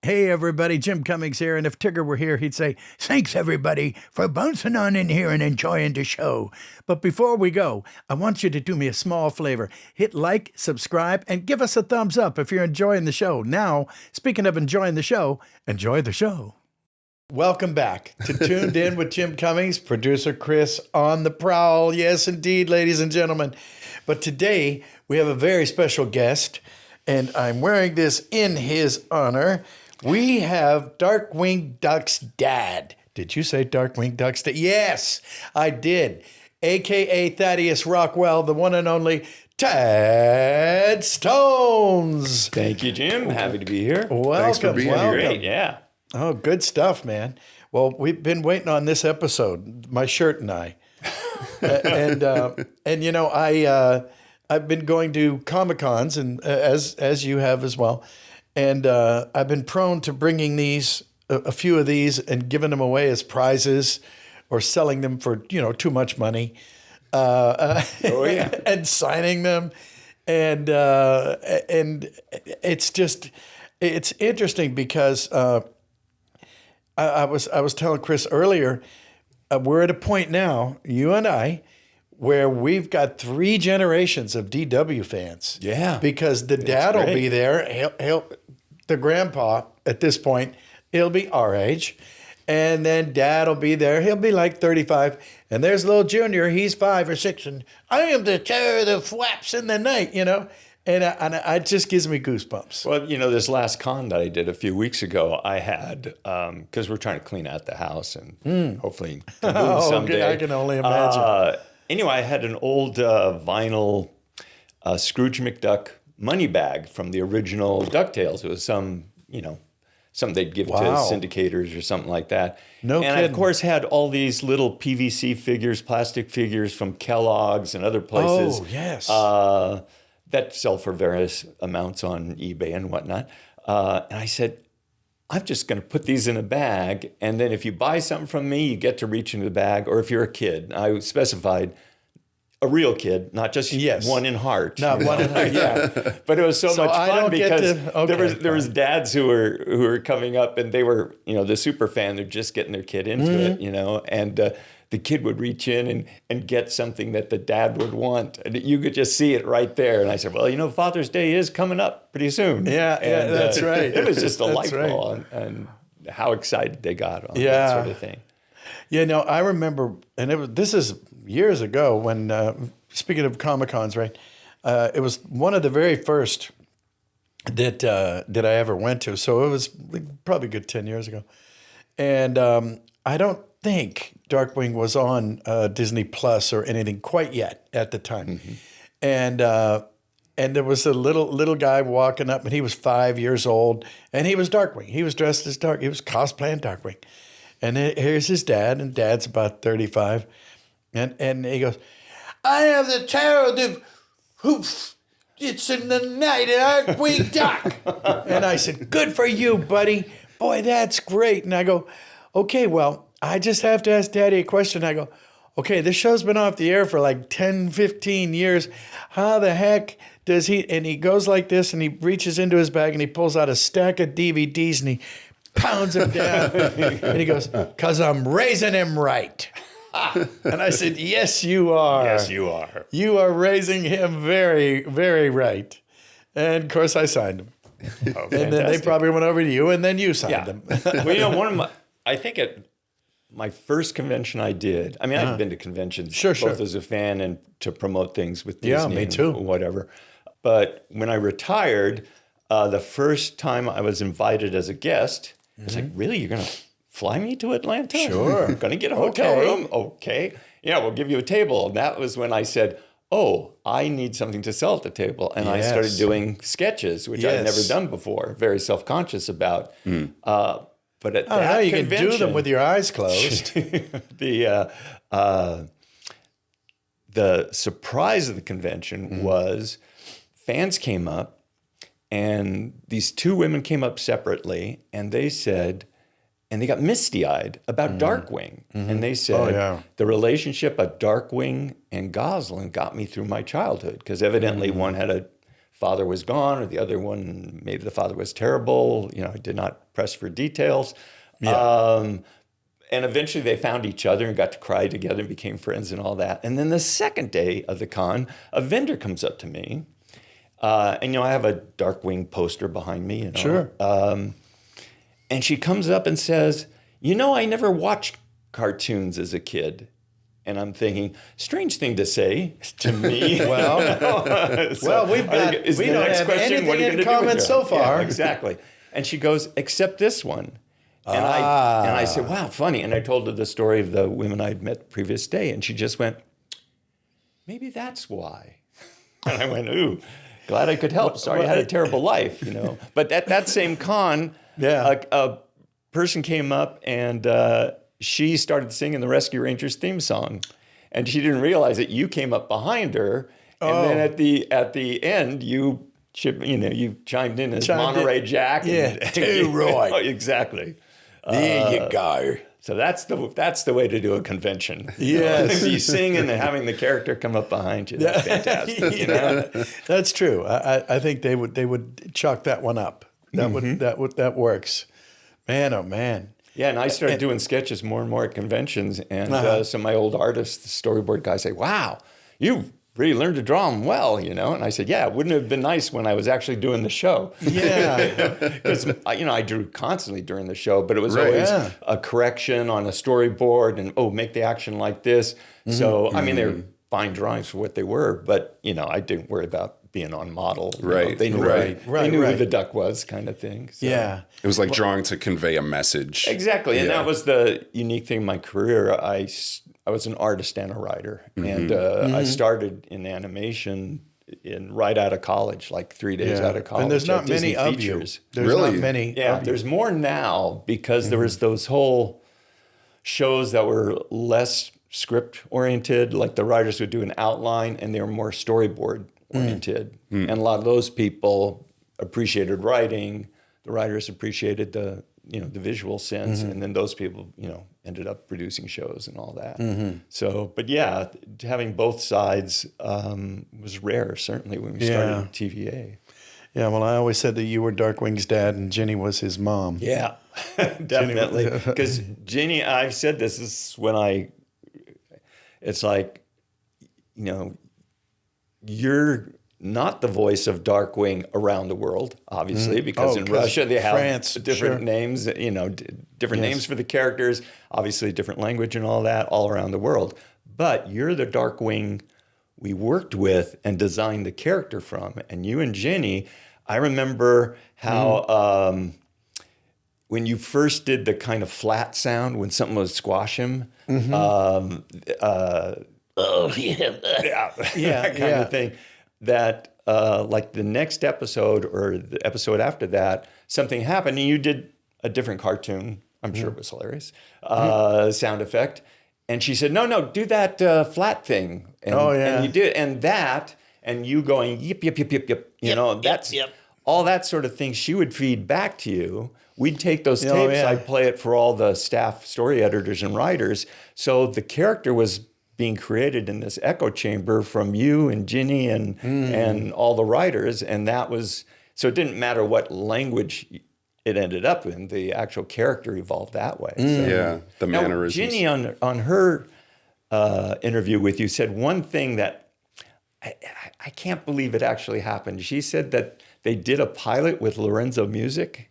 Hey, everybody, Jim Cummings here. And if Tigger were here, he'd say, thanks, everybody, for bouncing on in here and enjoying the show. But before we go, I want you to do me a small favor. Hit like, subscribe, and give us a thumbs up if you're enjoying the show. Now, speaking of enjoying the show, enjoy the show. Welcome back to Toon'd In with Jim Cummings, producer Chris on the prowl. Yes, indeed, ladies and gentlemen. But today, we have a very special guest, and I'm wearing this in his honor. We have Darkwing Duck's dad. Did you say Darkwing Duck's dad? Yes, I did. AKA Thaddeus Rockwell, the one and only Tad Stones. Thank you, Jim. Happy to be here. Welcome. Thanks for being here. Great, yeah. Oh, good stuff, man. Well, we've been waiting on this episode, my shirt and I. and you know, I've been going to Comic-Cons, and as you have as well. And I've been prone to bringing a few of these and giving them away as prizes or selling them for, too much money. And signing them. And it's interesting because I was telling Chris earlier, we're at a point now, you and I, where we've got 3 generations of DW fans. Yeah. Because the dad will be there. The grandpa, at this point, he'll be our age. And then dad will be there. He'll be like 35. And there's little Junior. He's 5 or 6. And I am the terror that flaps in the night, And it just gives me goosebumps. Well, this last con that I did a few weeks ago, I had, because we're trying to clean out the house and hopefully move someday. I can only imagine. Anyway, I had an old vinyl Scrooge McDuck money bag from the original DuckTales. It was something they'd give to syndicators or something like that. No kidding. And I, of course, had all these little PVC figures, plastic figures from Kellogg's and other places. Oh, yes. That sell for various amounts on eBay and whatnot. And I said, I'm just going to put these in a bag, and then if you buy something from me, you get to reach into the bag, or if you're a kid. I specified a real kid, not just one in heart. Not one in heart, yeah. But it was so much fun because there was dads who were coming up, and they were, the super fan. They're just getting their kid into it, and the kid would reach in and get something that the dad would want. And you could just see it right there. And I said, well, Father's Day is coming up pretty soon. Yeah, and, that's right. It was just a light bulb on how excited they got on that sort of thing. I remember, and this is years ago when, speaking of Comic-Cons, right? It was one of the very first that I ever went to. So it was probably a good 10 years ago. And I don't think Darkwing was on Disney Plus or anything quite yet at the time. Mm-hmm. And there was a little guy walking up, and he was 5 years old, and he was Darkwing. He was dressed as Darkwing. He was cosplaying Darkwing. And here's his dad, and dad's about 35. And he goes, I have the terror of hoof. It's in the night, Darkwing Duck. And I said, good for you, buddy. Boy, that's great. And I go, okay, well, I just have to ask Daddy a question. I go, okay, this show's been off the air for like 10, 15 years. How the heck does he? And he goes like this, and he reaches into his bag, and he pulls out a stack of DVDs, and he pounds them down. And he goes, because I'm raising him right. And I said, yes, you are. Yes, you are. You are raising him very, very right. And, of course, I signed him. Oh, and then they probably went over to you, and then you signed them. Well, I think my first convention I did, I've been to conventions both as a fan and to promote things with Disney me too. and whatever. But when I retired, the first time I was invited as a guest, I was like, really, you're going to fly me to Atlanta? Sure. I'm going to get a hotel room? Okay. Yeah, we'll give you a table. And that was when I said, oh, I need something to sell at the table. And I started doing sketches, which I'd never done before, very self-conscious about. But at that you convention, can do them with your eyes closed. the surprise of the convention was fans came up, and these 2 women came up separately, and they said, and they got misty-eyed about Darkwing. And they said, the relationship of Darkwing and Gosling got me through my childhood, because evidently one had a father was gone, or the other one, maybe the father was terrible. You know, I did not press for details. Yeah. And eventually they found each other and got to cry together and became friends and all that. And then the second day of the con, a vendor comes up to me. And, you know, I have a Darkwing poster behind me. You know? Sure. And she comes up and says, you know, I never watched cartoons as a kid. And I'm thinking, strange thing to say to me. Well, so we don't have anything in common so far. Yeah, exactly. And she goes, except this one. And I said, wow, funny. And I told her the story of the women I'd met the previous day. And she just went, maybe that's why. And I went, ooh, glad I could help. Sorry, I had a terrible life, you know. But at that same con, a person came up and she started singing the Rescue Rangers theme song. And she didn't realize that you came up behind her. And then at the end, you chimed in as Monterey Jack. Yeah, too right. Oh, exactly. There you go. So that's the way to do a convention. Yes. You sing and then having the character come up behind you. That's fantastic. You know? That's true. I think they would chalk that one up. That works. Man, oh man. Yeah, and I started doing sketches more and more at conventions, and some of my old artists, the storyboard guys, say, "Wow, you really learned to draw them well," you know. And I said, "Yeah, wouldn't it have been nice when I was actually doing the show?" Yeah, because I drew constantly during the show, but it was always a correction on a storyboard, and make the action like this. Mm-hmm. So I mean, they're fine drawings for what they were, but I didn't worry about being on model. Right. They knew, they knew who the duck was, kind of thing. So. Yeah. It was like drawing to convey a message. Exactly. And that was the unique thing in my career. I was an artist and a writer. Mm-hmm. And I started in animation right out of college, like 3 days out of college. And there's not many of you. There's not many. Yeah, there's more now because there was those whole shows that were less script oriented, like the writers would do an outline and they were more storyboard oriented. And a lot of those people appreciated writing. The writers appreciated the visual sense, and then those people ended up producing shows and all that. So, but yeah, having both sides was rare, certainly when we started TVA. Yeah, well, I always said that you were Darkwing's dad and Ginny was his mom. Yeah, definitely. Because Ginny, I've said this is when it's like, you're not the voice of Darkwing around the world, obviously, because in Russia they have different names, different names for the characters, obviously different language and all that all around the world. But you're the Darkwing we worked with and designed the character from. And you and Ginny, I remember how when you first did the kind of flat sound when something would squash him, that kind of thing. That like the next episode or the episode after that, something happened and you did a different cartoon. I'm sure it was hilarious. Sound effect. And she said, no, do that flat thing. And, and you did. And that, and you going, yip, yip, yip, yip, yip. That's all that sort of thing she would feed back to you. We'd take those tapes. I'd play it for all the staff story editors and writers. So the character was being created in this echo chamber from you and Ginny and all the writers. And that was, so it didn't matter what language it ended up in, the actual character evolved that way. So, the mannerisms. Ginny on her interview with you said one thing that I can't believe it actually happened. She said that they did a pilot with Lorenzo Music.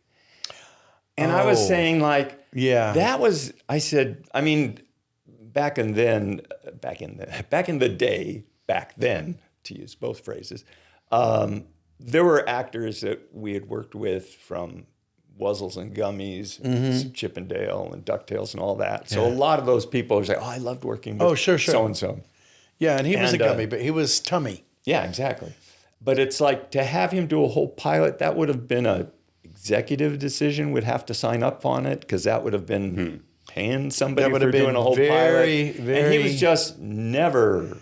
And I was saying that was, I said, I mean, back in the day, to use both phrases, there were actors that we had worked with from Wuzzles and Gummies, Chip and Dale and DuckTales and all that. So a lot of those people were like, I loved working with so-and-so. Yeah, and he was a gummy, but he was Tummy. Yeah, exactly. But it's like to have him do a whole pilot, that would have been a executive decision, would have to sign up on it because that would have been paying somebody for doing a whole pilot. And he was just never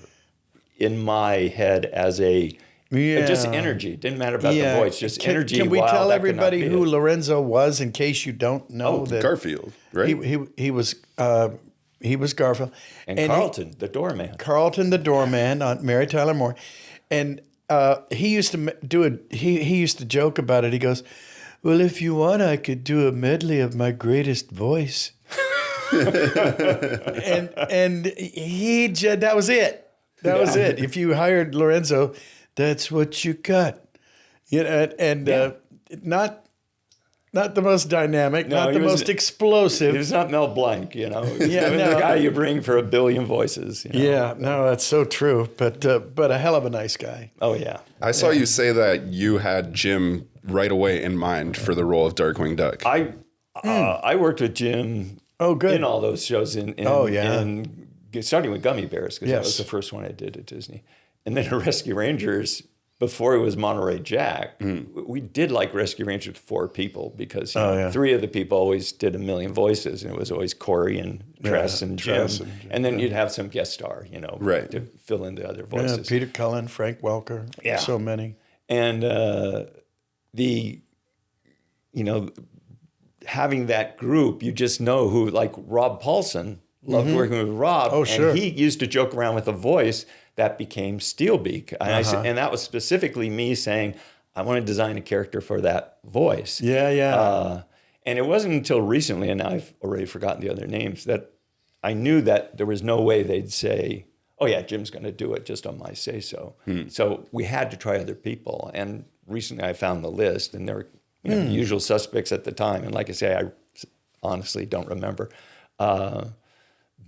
in my head as just energy. Didn't matter about the voice, just energy. Can we tell everybody who Lorenzo was in case you don't know? That Garfield, right? He was Garfield. And Carlton, the doorman. Carlton, the doorman on Mary Tyler Moore. And he used to do it. He used to joke about it. He goes, "Well, if you want, I could do a medley of my greatest voice." and that was it. That was it. If you hired Lorenzo, that's what you got. You know, not the most dynamic, not the most explosive. He was not Mel Blanc, you know. The guy you bring for a billion voices. You know? Yeah, no, that's so true. But a hell of a nice guy. Oh yeah. I saw you say that you had Jim right away in mind for the role of Darkwing Duck. I worked with Jim. Oh, good. In all those shows. Starting with Gummy Bears, because that was the first one I did at Disney. And then Rescue Rangers, before it was Monterey Jack, we did like Rescue Rangers 4 people because 3 of the people always did a million voices, and it was always Corey and Tress and Jim. And then you'd have some guest star, you know, to fill in the other voices. Yeah, Peter Cullen, Frank Welker, so many. And having that group, you just know who, like Rob Paulson, loved working with Rob. Oh, sure. And he used to joke around with a voice that became Steelbeak. And that was specifically me saying, I want to design a character for that voice. Yeah. And it wasn't until recently, and I've already forgotten the other names, that I knew that there was no way they'd say, oh yeah, Jim's going to do it just on my say-so. So we had to try other people. And recently I found the list, and there were the usual suspects at the time. And like I say, I honestly don't remember.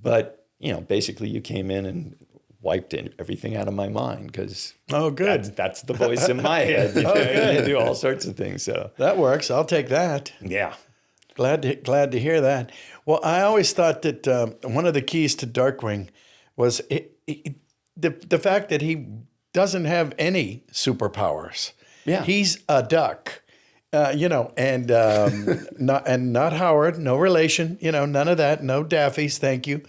But, basically you came in and wiped everything out of my mind because that's the voice in my head. You do all sorts of things. So that works. I'll take that. Yeah. Glad to hear that. Well, I always thought that one of the keys to Darkwing was the fact that he doesn't have any superpowers. Yeah. He's a duck. And not Howard, no relation, none of that, no Daffies, thank you.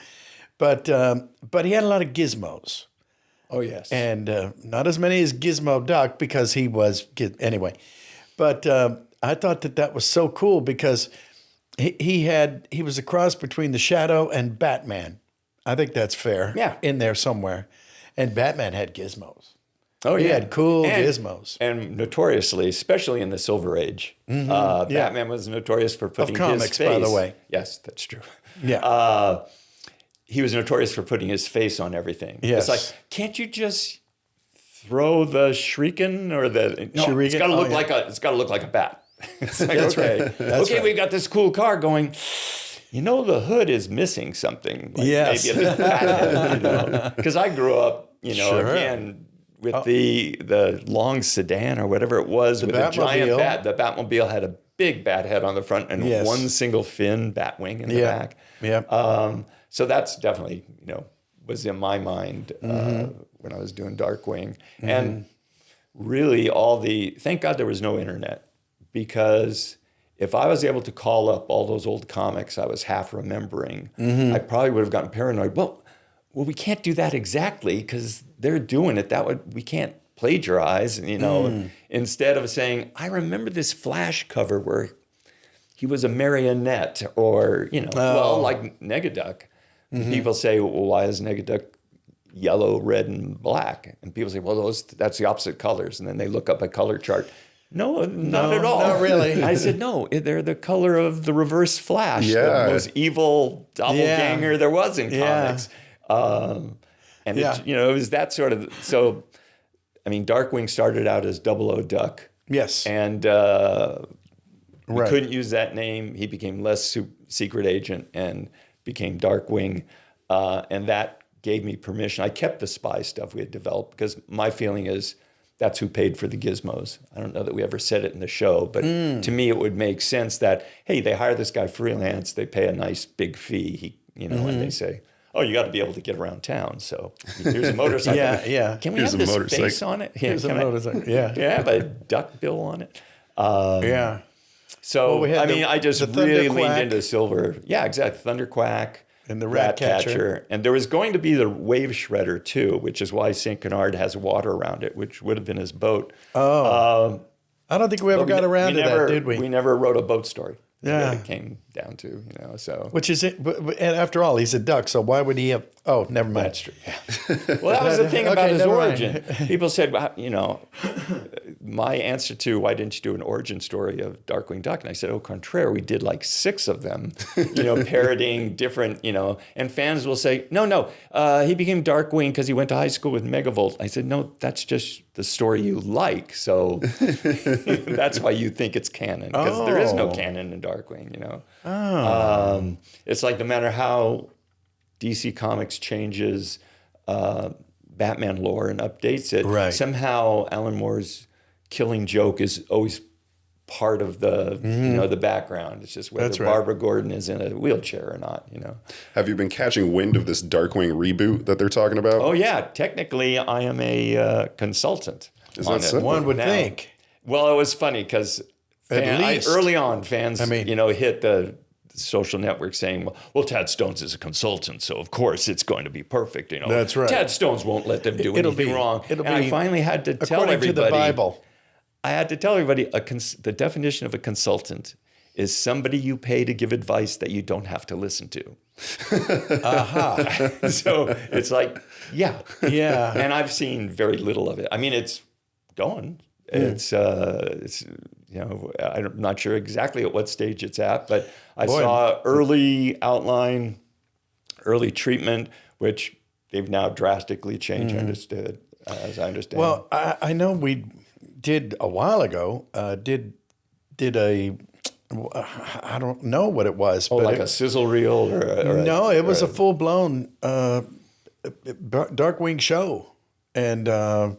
But he had a lot of gizmos. Oh, yes. And not as many as Gizmo Duck because he was, anyway. But I thought that was so cool because he was a cross between the Shadow and Batman. I think that's fair. Yeah. In there somewhere. And Batman had gizmos. Oh, yeah. He had cool gizmos. And notoriously, especially in the Silver Age, Batman was notorious for putting his face. Of comics, by the way. Yes, that's true. Yeah. He was notorious for putting his face on everything. Yes. It's like, can't you just throw the Shuriken or the... No, Shuriken? It's got to look like a bat. It's like, That's okay. right. That's right. We've got this cool car going... the hood is missing something. Like yes. Maybe a bat head, Because I grew up, again... with the long sedan or whatever it was, with a giant bat. The Batmobile had a big bat head on the front and one single fin bat wing in the back. Yeah. So that's definitely, was in my mind when I was doing Darkwing. And really thank God there was no internet, because if I was able to call up all those old comics I was half remembering, I probably would have gotten paranoid. Well, we can't do that exactly because they're doing it that way. We can't plagiarize, instead of saying, I remember this Flash cover where he was a marionette or, like Negaduck. People say, well, why is Negaduck yellow, red, and black? And people say, well, that's the opposite colors. And then they look up a color chart. No, not at all. Not really. I said, no, they're the color of the Reverse Flash, the most evil doppelganger there was in comics. It was that sort of, so, Darkwing started out as 00 Duck. Yes. And we couldn't use that name. He became less secret agent and became Darkwing. And that gave me permission. I kept the spy stuff we had developed because my feeling is that's who paid for the gizmos. I don't know that we ever said it in the show, but to me it would make sense that, hey, they hire this guy freelance, they pay a nice big fee, and they say, oh, you got to be able to get around town. So here's a motorcycle. Yeah. Can we have this face on it? Here's a motorcycle. Yeah. Can I have a duck bill on it? Well, So, I just really leaned Quack. into silver. Yeah, exactly. Thunderquack. And the Rat Catcher. And there was going to be the Wave Shredder, too, which is why St. Canard has water around it, which would have been his boat. Oh. I don't think we ever got around to that, did we? We never wrote a boat story. Yeah. It came down to, you know, so. Which is it? But after all, he's a duck, so why would he have? Oh, never mind. That's true. Yeah. Well, that was the thing about his never origin. mind. People said, well, you know, my answer to why didn't you do an origin story of Darkwing Duck? And I said, au contraire, we did like 6 of them, you know, parodying different, you know, and fans will say, no, he became Darkwing because he went to high school with Megavolt. I said, no, that's just the story you like. So that's why you think it's canon, because there is no canon in Darkwing, you know. It's like no matter how DC Comics changes Batman lore and updates it, right. somehow Alan Moore's Killing Joke is always part of the you know, the background. It's just whether Barbara Gordon is in a wheelchair or not, you know. Have you been catching wind of this Darkwing reboot that they're talking about? Oh yeah, technically I am a consultant. Is that so? One would think. Well, it was funny because early on fans, you know, hit the social network saying, well, Tad Stones is a consultant, so of course it's going to be perfect. You know, that's right. Tad Stones won't let them do anything wrong. And I finally had to tell everybody. According to the Bible. I had to tell everybody the definition of a consultant is somebody you pay to give advice that you don't have to listen to. So it's like, yeah. And I've seen very little of it. I mean, it's going. It's you know, I'm not sure exactly at what stage it's at, but I saw early outline, early treatment, which they've now drastically changed. As I understand. Well, I know we did a while ago. Did a I don't know what it was. But like a sizzle reel no, it was a full blown Darkwing show and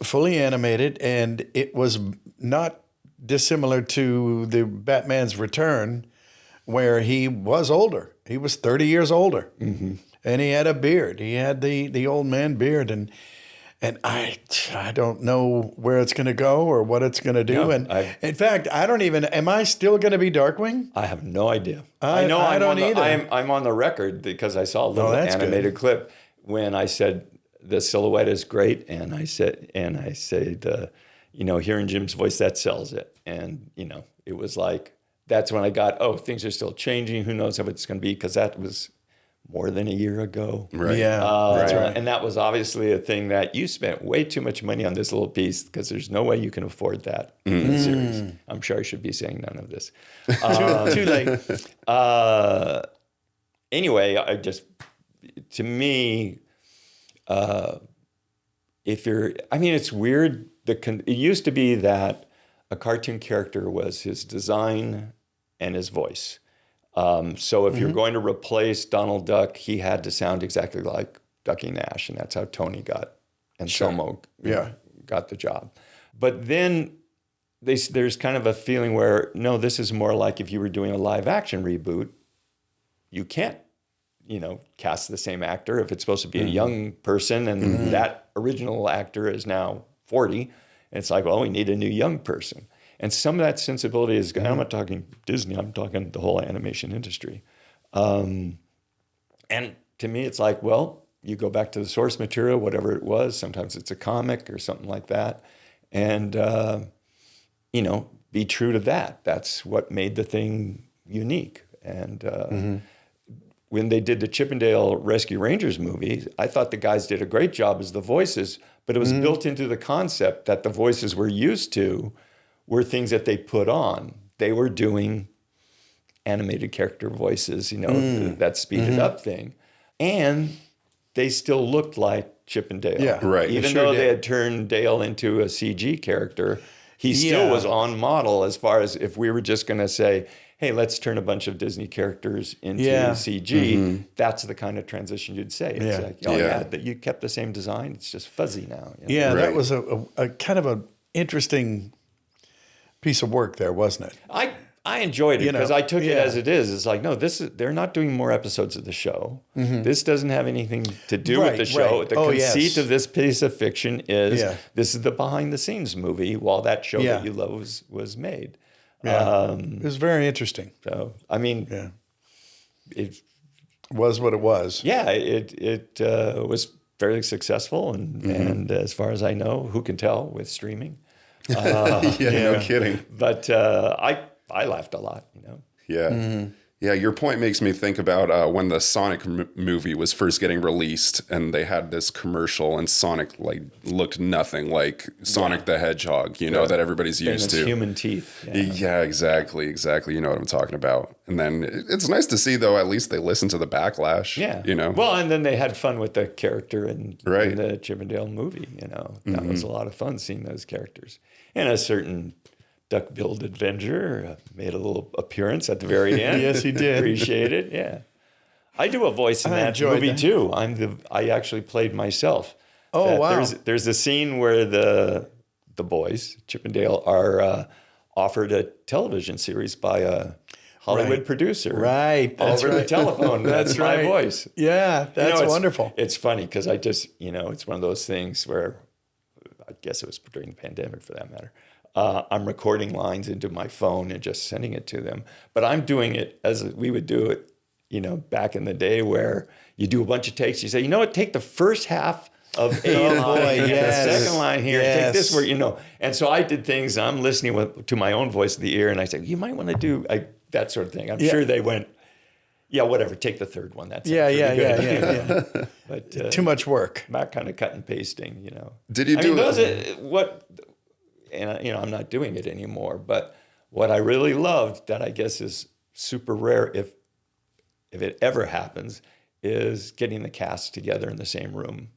fully animated, and it was not dissimilar to the Batman's Return, where he was older. He was 30 years older, and he had a beard. He had the old man beard, and I don't know where it's going to go or what it's going to do. No, in fact, I don't even. Am I still going to be Darkwing? I have no idea. I know I don't either. I'm on the record because I saw a little animated clip when I said the silhouette is great, and I said you know, hearing Jim's voice, that sells it. And, you know, it was like, that's when I got, things are still changing. Who knows how it's going to be? Because that was more than a year ago. Right. Yeah, that's right. And that was obviously a thing that you spent way too much money on this little piece because there's no way you can afford that in the series. I'm sure I should be saying none of this. Too late. Anyway, to me, it's weird. It used to be that a cartoon character was his design and his voice. So if you're going to replace Donald Duck, he had to sound exactly like Ducky Nash, and that's how Tony got and Selmo got the job. But then there's kind of a feeling where, no, this is more like if you were doing a live action reboot, you can't, you know, cast the same actor if it's supposed to be a young person and that original actor is now 40. And it's like, well, we need a new young person. And some of that sensibility is, I'm not talking Disney, I'm talking the whole animation industry. And to me, it's like, well, you go back to the source material, whatever it was. Sometimes it's a comic or something like that. And, you know, be true to that. That's what made the thing unique. And when they did the Chippendale Rescue Rangers movie, I thought the guys did a great job as the voices, but it was built into the concept that the voices we're used to were things that they put on. They were doing animated character voices, you know, that speeded up thing. And they still looked like Chip and Dale. Yeah, right. Even though they had turned Dale into a CG character, he still was on model as far as if we were just going to say, hey, let's turn a bunch of Disney characters into CG. That's the kind of transition you'd say. It's like, that you kept the same design. It's just fuzzy now. You know? Yeah, that was a kind of an interesting piece of work there, wasn't it? I enjoyed it because I took it as it is. It's like, no, they're not doing more episodes of the show. This doesn't have anything to do with the show. Right. The conceit of this piece of fiction is this is the behind the scenes movie while that show that you love was made. Yeah. It was very interesting. So, I mean, it was what it was. Yeah, it was fairly successful. And as far as I know, who can tell with streaming? No kidding. But I laughed a lot, Yeah. Mm-hmm. Yeah, your point makes me think about when the Sonic movie was first getting released, and they had this commercial, and Sonic looked nothing like Sonic the Hedgehog, that everybody's used to. Human teeth. Yeah, exactly. You know what I'm talking about. And then it's nice to see, though, at least they listened to the backlash. Yeah. Well, and then they had fun with the character in the Chippendale movie. That was a lot of fun seeing those characters. And a certain duck-billed Avenger made a little appearance at the very end. Yes, he did. Appreciate it. Yeah, I do a voice in that movie too. I actually played myself. Oh wow! There's a scene where the boys Chippendale are offered a television series by a Hollywood producer. Right. That's over the telephone. That's my voice. Yeah, that's wonderful. It's funny because I just it's one of those things where I guess it was during the pandemic for that matter. I'm recording lines into my phone and just sending it to them. But I'm doing it as we would do it, back in the day where you do a bunch of takes. You say, take the first half of A line and the second line here. Take this where, And so I did things. I'm listening to my own voice in the ear, and I said, you might want to do that sort of thing. I'm sure they went, yeah, whatever. Take the third one. That's yeah. But too much work. Not kind of cut and pasting, Did you do And I'm not doing it anymore. But what I really loved, that I guess is super rare, if it ever happens, is getting the cast together in the same room,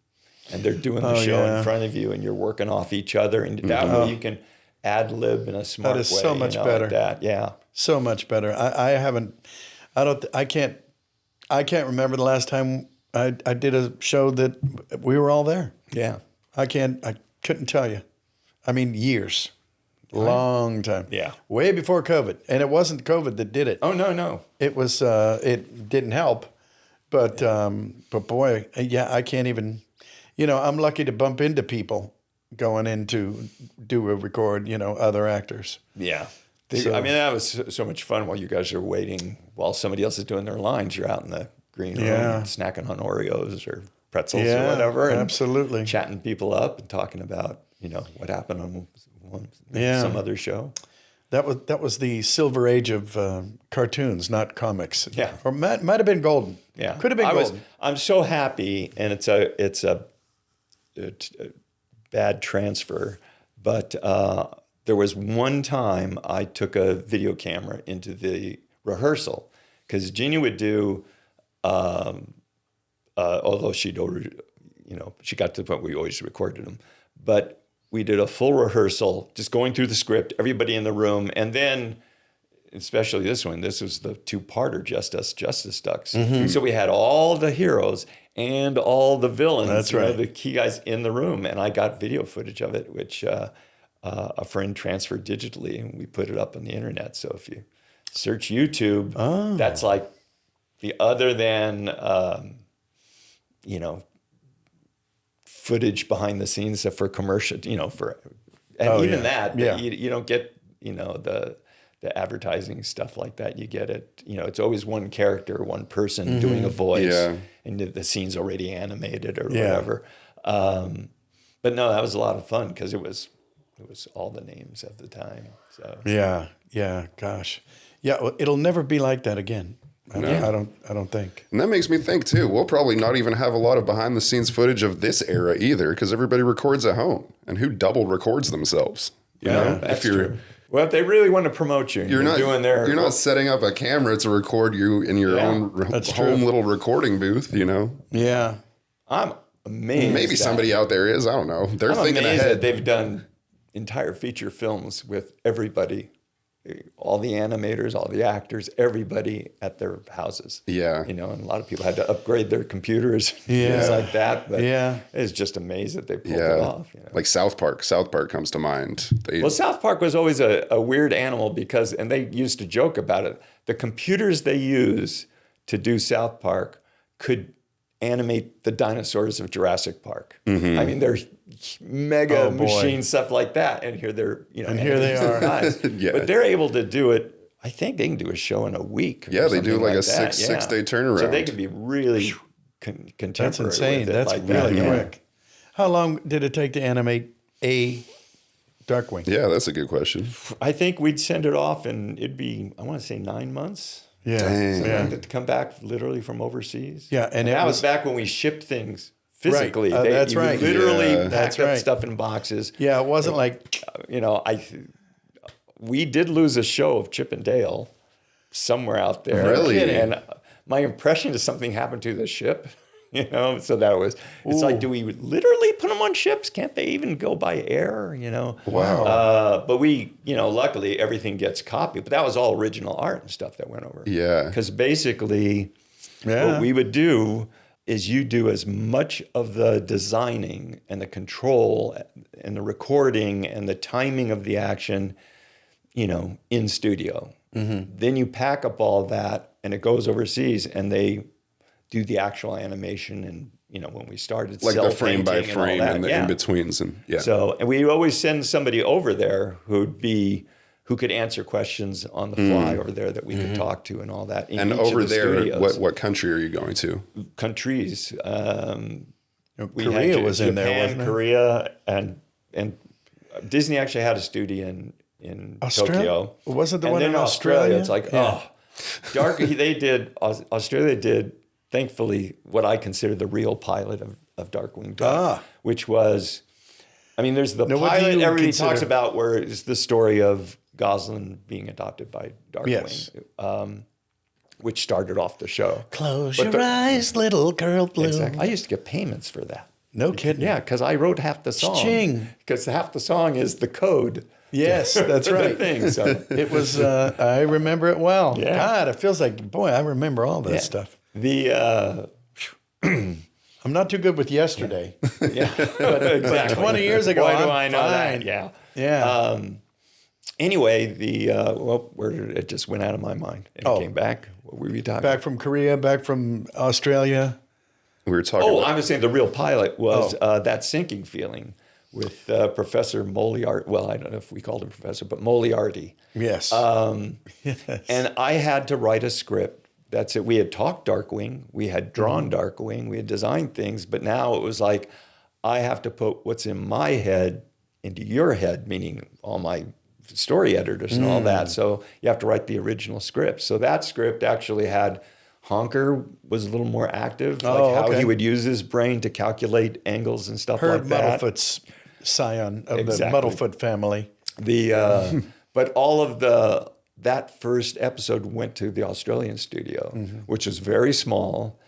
and they're doing the show in front of you, and you're working off each other, and that way you can ad lib in a smart way. That is so much better. Like that. Yeah, so much better. I can't remember the last time I did a show that we were all there. Yeah, I couldn't tell you. I mean, years. Long time. Yeah. Way before COVID. And it wasn't COVID that did it. Oh, no. It was, it didn't help. But boy, I can't even, I'm lucky to bump into people going in to do a record, other actors. Yeah. That was so much fun while you guys are waiting, while somebody else is doing their lines. You're out in the green room snacking on Oreos or pretzels or whatever. And absolutely. Chatting people up and talking about, what happened on some other show. That was the silver age of cartoons, not comics. Yeah. Or might have been golden. Yeah. Could have been golden. I'm so happy, and it's a bad transfer, but there was one time I took a video camera into the rehearsal, because Jeannie would do, although she got to the point where we always recorded them, but we did a full rehearsal, just going through the script, everybody in the room, and then, especially this one, this was the two-parter, Just Us, Justice Ducks. Mm-hmm. So we had all the heroes and all the villains, that's right. The key guys in the room, and I got video footage of it, which a friend transferred digitally, and we put it up on the internet. So if you search YouTube, that's like the other than, footage behind the scenes for commercial, you don't get, the advertising stuff like that. You get it, it's always one character, one person doing a voice, and the scene's already animated or whatever. But no, that was a lot of fun because it was all the names at the time. So gosh, well, it'll never be like that again. I don't think. And that makes me think too, we'll probably not even have a lot of behind the scenes footage of this era either, because everybody records at home, and who double records themselves? That's true. Well, if they really want to promote you, you're not setting up a camera to record you in your own home little recording booth, Yeah. I'm amazed. Maybe somebody out there is, I don't know. They're thinking ahead. That they've done entire feature films with everybody, all the animators, all the actors, everybody at their houses. Yeah. And a lot of people had to upgrade their computers, things like that. But it's just amazed that they pulled it off. Like South Park. South Park comes to mind. South Park was always a weird animal because, and they used to joke about it, the computers they use to do South Park could animate the dinosaurs of Jurassic Park. Mm-hmm. I mean, they're mega machine stuff like that, and here they're and here they are. But they're able to do it. I think they can do a show in a week. Yeah, they do like a six day turnaround. So they can be really contemporary. That's insane. With it That's like really that. quick. How long did it take to animate a Darkwing? Yeah, that's a good question. I think we'd send it off and it'd be, I want to say 9 months. Yeah. Dang. Yeah. To come back literally from overseas. Yeah, and that was back when we shipped things physically. Right. That's you right. Literally That's packed up right. stuff in boxes. Yeah, it wasn't like we did lose a show of Chip and Dale somewhere out there. Really? And my impression is something happened to the ship. So that was, it's like, do we literally put them on ships? Can't they even go by air, Wow. But we, luckily everything gets copied, but that was all original art and stuff that went over. Yeah. Because basically what we would do is you do as much of the designing and the control and the recording and the timing of the action, in studio. Mm-hmm. Then you pack up all that and it goes overseas and they do the actual animation and when we started Like the frame by painting frame and the in-betweens So, and we always send somebody over there who could answer questions on the fly over there that we could talk to and all that. And over there, what country are you going to? Countries. Korea was in there, wasn't it? Korea, and Disney actually had a studio in Tokyo. Wasn't the and one then in Australia? It's like, Australia did, thankfully, what I consider the real pilot of Darkwing Duck, which was, there's the pilot everybody talks about where it's the story of Goslin being adopted by Darkwing, which started off the show. Close your eyes, little girl blue. Exactly. I used to get payments for that. No kidding. Yeah, because I wrote half the song. Because half the song is the code. Yes, that's right. Thing, so. It was, I remember it well. Yeah. God, it feels like, boy, I remember all that stuff. I'm not too good with yesterday. But 20 years ago, why do I know that? Yeah. Anyway, where did it just went out of my mind? It came back. What were we talking Back from Korea, back from Australia. We were talking about... I was saying the real pilot was that sinking feeling with Professor Moriarty. Well, I don't know if we called him Professor, but Moriarty. Yes. Yes. And I had to write a script. That's it. We had talked Darkwing. We had drawn Darkwing. We had designed things. But now it was like, I have to put what's in my head into your head, meaning all my story editors and all that. So you have to write the original script. So that script actually had Honker was a little more active, how he would use his brain to calculate angles and stuff like that. Muddlefoot's scion of the Muddlefoot family. But all of that first episode went to the Australian studio, which was very small,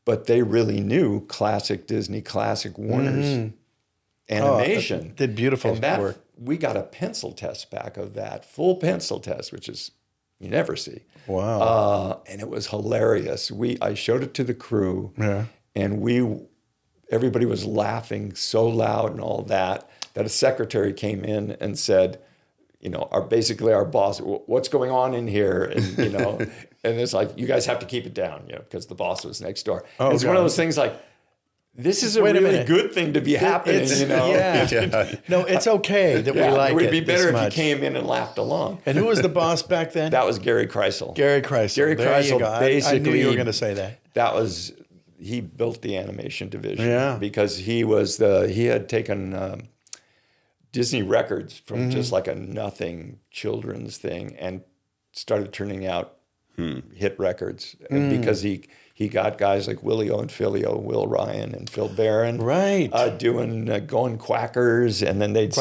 but they really knew classic Disney, classic Warner's animation. Did beautiful work. We got a pencil test back of that, full pencil test, which is you never see. Wow. And it was hilarious. I showed it to the crew, and everybody was laughing so loud and all that a secretary came in and said, basically our boss, what's going on in here? And, and it's like, you guys have to keep it down, because the boss was next door. It's one of those things like, this is a really good thing to be happening, No, it's okay that we like it. It would be better if you came in and laughed along. And who was the boss back then? That was Gary Kreisel. Gary Kreisel. Basically. I knew you were going to say that. He built the animation division because he had taken Disney records from just like a nothing children's thing and started turning out hit records. And because he got guys like Willie O and Philio, Will Ryan and Phil Barron, doing Going Quackers, and then they'd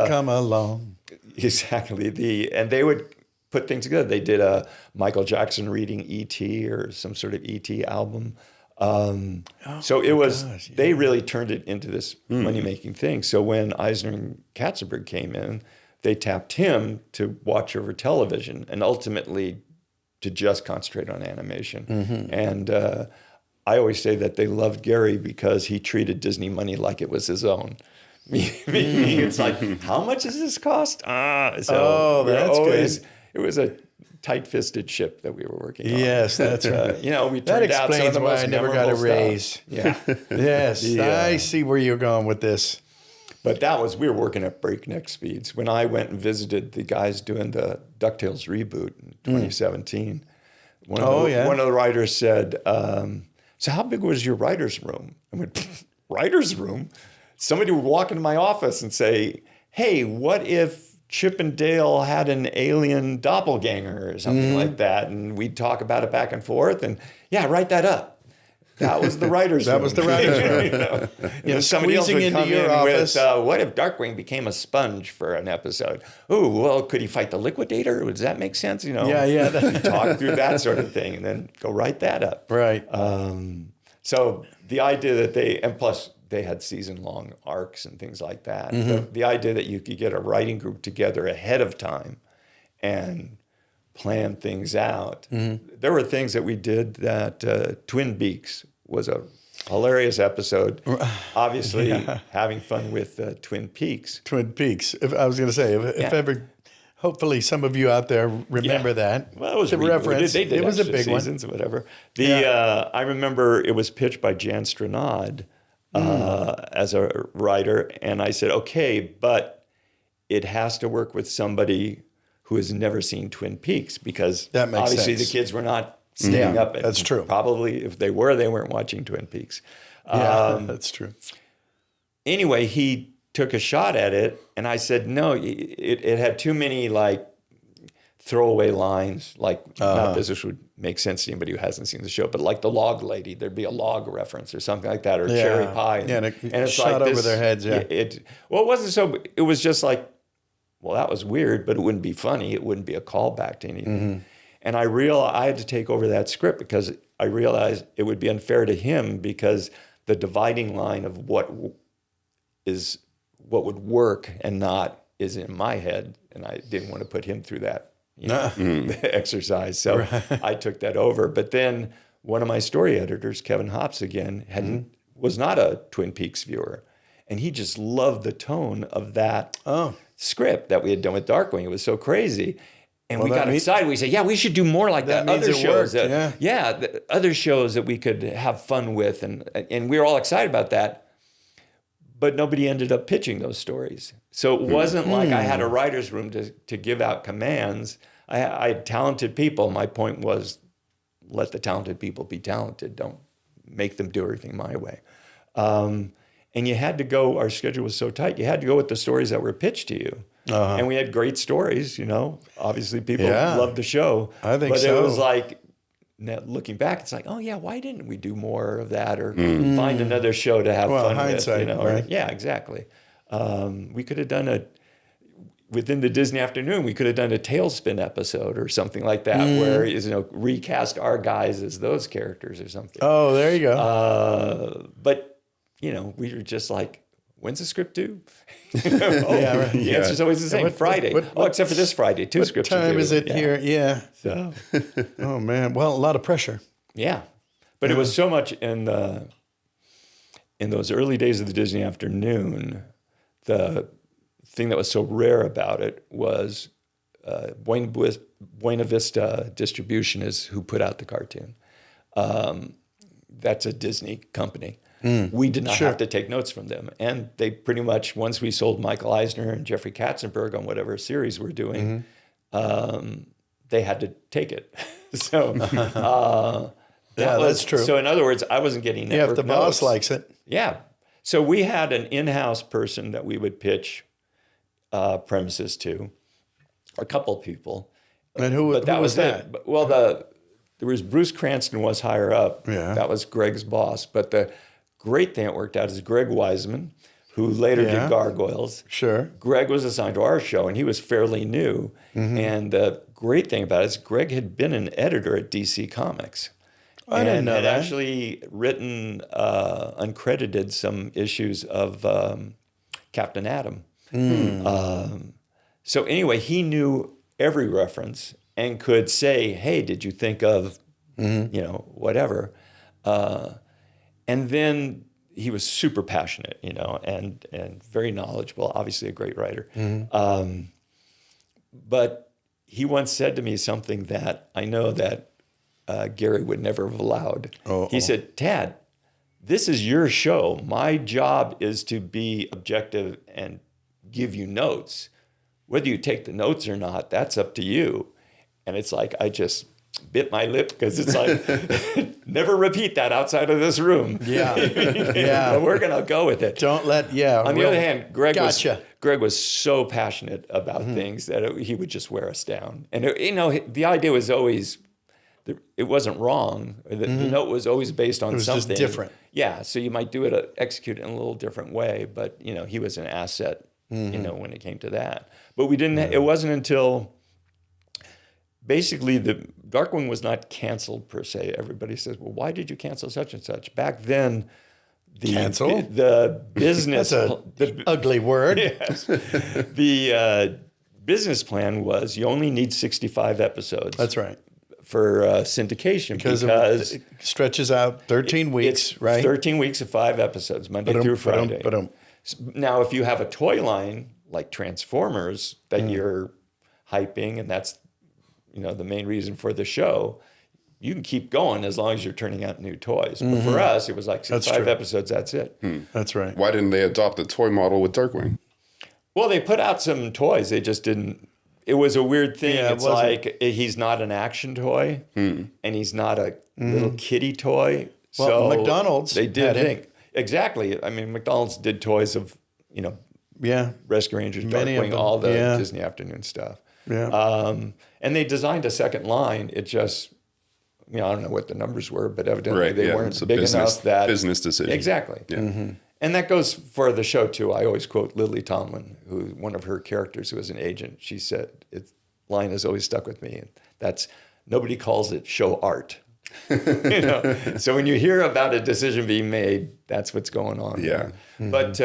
come along. Exactly. And they would put things together. They did a Michael Jackson reading E.T. or some sort of E.T. album. So it was, they really turned it into this money-making thing. So when Eisner and Katzenberg came in, they tapped him to watch over television and ultimately to just concentrate on animation. And I always say that they loved Gary because he treated Disney money like it was his own. It's like, how much does this cost? That's good. It was a tight-fisted ship that we were working on. Yes, that's right. We turned out some of the most I never got a raise. Stuff. Yeah. Yes, I see where you're going with this. But we were working at breakneck speeds. When I went and visited the guys doing the DuckTales reboot in 2017, one of the writers said, so how big was your writer's room? I went, writer's room? Somebody would walk into my office and say, hey, what if Chip and Dale had an alien doppelganger or something like that? And we'd talk about it back and forth, and write that up. That was the writer's room. That was the writer's room. Somebody else would into come your in office. with, what if Darkwing became a sponge for an episode? Oh, well, could he fight the Liquidator? Does that make sense? Yeah. Talk through that sort of thing and then go write that up. Right. So the idea that and plus they had season-long arcs and things like that. The idea that you could get a writing group together ahead of time and plan things out. There were things that we did that Twin Peaks was a hilarious episode. Obviously, having fun with Twin Peaks. Twin Peaks. I was going to say, if ever, hopefully some of you out there remember that. Well, it was a reference. They did it was a big seasons one. Or whatever. I remember it was pitched by Jan Stranad as a writer, and I said, okay, but it has to work with somebody who has never seen Twin Peaks, because that makes obviously sense. the kids were not staying up. And that's true. Probably if they were, they weren't watching Twin Peaks. That's true. Anyway, he took a shot at it, and I said, no, it had too many throwaway lines, not that this would make sense to anybody who hasn't seen the show, but like the log lady, there'd be a log reference or something like that, or cherry pie. And it's like shot over their heads, it wasn't so, it was just like, well, that was weird, but it wouldn't be funny. It wouldn't be a callback to anything. And I had to take over that script because I realized it would be unfair to him, because the dividing line of what would work and not is in my head. And I didn't want to put him through that exercise. So I took that over. But then one of my story editors, Kevin Hops again, was not a Twin Peaks viewer. And he just loved the tone of that script that we had done with Darkwing. It was so crazy. And we got excited. We said, we should do more like that. Other shows. Other shows that we could have fun with. And we were all excited about that. But nobody ended up pitching those stories. So it wasn't like I had a writer's room to give out commands. I had talented people. My point was, let the talented people be talented. Don't make them do everything my way. And you had to go, our schedule was so tight, you had to go with the stories that were pitched to you. And we had great stories, Obviously people loved the show. I think but so. But it was like, now looking back, it's like, oh yeah, why didn't we do more of that, or find another show to have fun hindsight, with? right? Yeah, exactly. We could have done within the Disney afternoon, we could have done a Tailspin episode or something like that, where recast our guys as those characters or something. Oh, there you go. But we were just like, when's the script due? The answer's always the same. Friday. Except for this Friday. Two scripts. What time is it here? Yeah. So. Oh man. Well, a lot of pressure. Yeah, but it was so much in those early days of the Disney afternoon. The thing that was so rare about it was Buena Vista Distribution is who put out the cartoon. That's a Disney company. We did not have to take notes from them. And they pretty much, once we sold Michael Eisner and Jeffrey Katzenberg on whatever series we're doing, they had to take it. So that's true. So in other words, I wasn't getting network if the notes. boss likes it. Yeah. So we had an in-house person that we would pitch premises to, a couple people. And who was that? There was Bruce Cranston was higher up. Yeah. That was Greg's boss. But the great thing that worked out is Greg Wiseman, who later did Gargoyles. Sure. Greg was assigned to our show, and he was fairly new. And the great thing about it is Greg had been an editor at DC Comics. I didn't know had that. actually written, uncredited some issues of Captain Atom. So anyway, he knew every reference and could say, hey, did you think of, whatever. And then he was super passionate, and very knowledgeable, obviously a great writer. But he once said to me something that I know that Gary would never have allowed. He said, Tad, this is your show. My job is to be objective and give you notes. Whether you take the notes or not, that's up to you. And it's like, I just bit my lip because it's like, never repeat that outside of this room. Yeah. We're going to go with it. Don't let, On the other hand, Greg Greg was so passionate about things that he would just wear us down. And, the idea was always, it wasn't wrong. The note was always based on something. It was just different. Yeah, so you might do it, execute it in a little different way, but, he was an asset, when it came to that. But we didn't, it wasn't until, basically, the Darkwing was not canceled per se. Everybody says, well, why did you cancel such and such? Back then, the business... That's an ugly word. Yes. The business plan was you only need 65 episodes. That's right. For syndication because it stretches out 13 weeks, right? 13 weeks of 5 episodes, Monday through Friday. Now, if you have a toy line like Transformers that you're hyping, and that's the main reason for the show, you can keep going as long as you're turning out new toys. But for us, it was like 5 episodes, that's it. That's right. Why didn't they adopt the toy model with Darkwing? Well, they put out some toys. They just didn't. It was a weird thing. Yeah, it's like he's not an action toy, and he's not a little kiddie toy. Well, McDonald's they did think. Exactly. I mean, McDonald's did toys of, Rescue Rangers, Darkwing, all the Disney Afternoon stuff. Yeah. And they designed a second line. It just, I don't know what the numbers were, but evidently they weren't big enough that... Business decision. Exactly. Yeah. And that goes for the show, too. I always quote Lily Tomlin, who one of her characters who was an agent. She said, line has always stuck with me. And that's, nobody calls it show art. So when you hear about a decision being made, that's what's going on. Yeah. But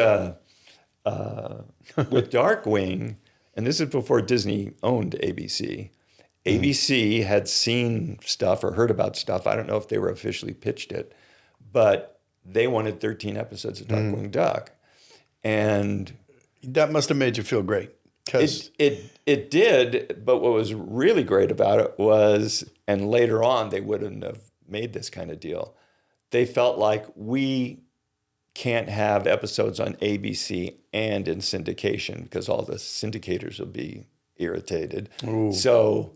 with Darkwing, and this is before Disney owned ABC, ABC had seen stuff or heard about stuff. I don't know if they were officially pitched it, but they wanted 13 episodes of Darkwing Duck. And that must have made you feel great. It did, but what was really great about it was, and later on they wouldn't have made this kind of deal, they felt like we can't have episodes on ABC and in syndication because all the syndicators will be irritated. Ooh. So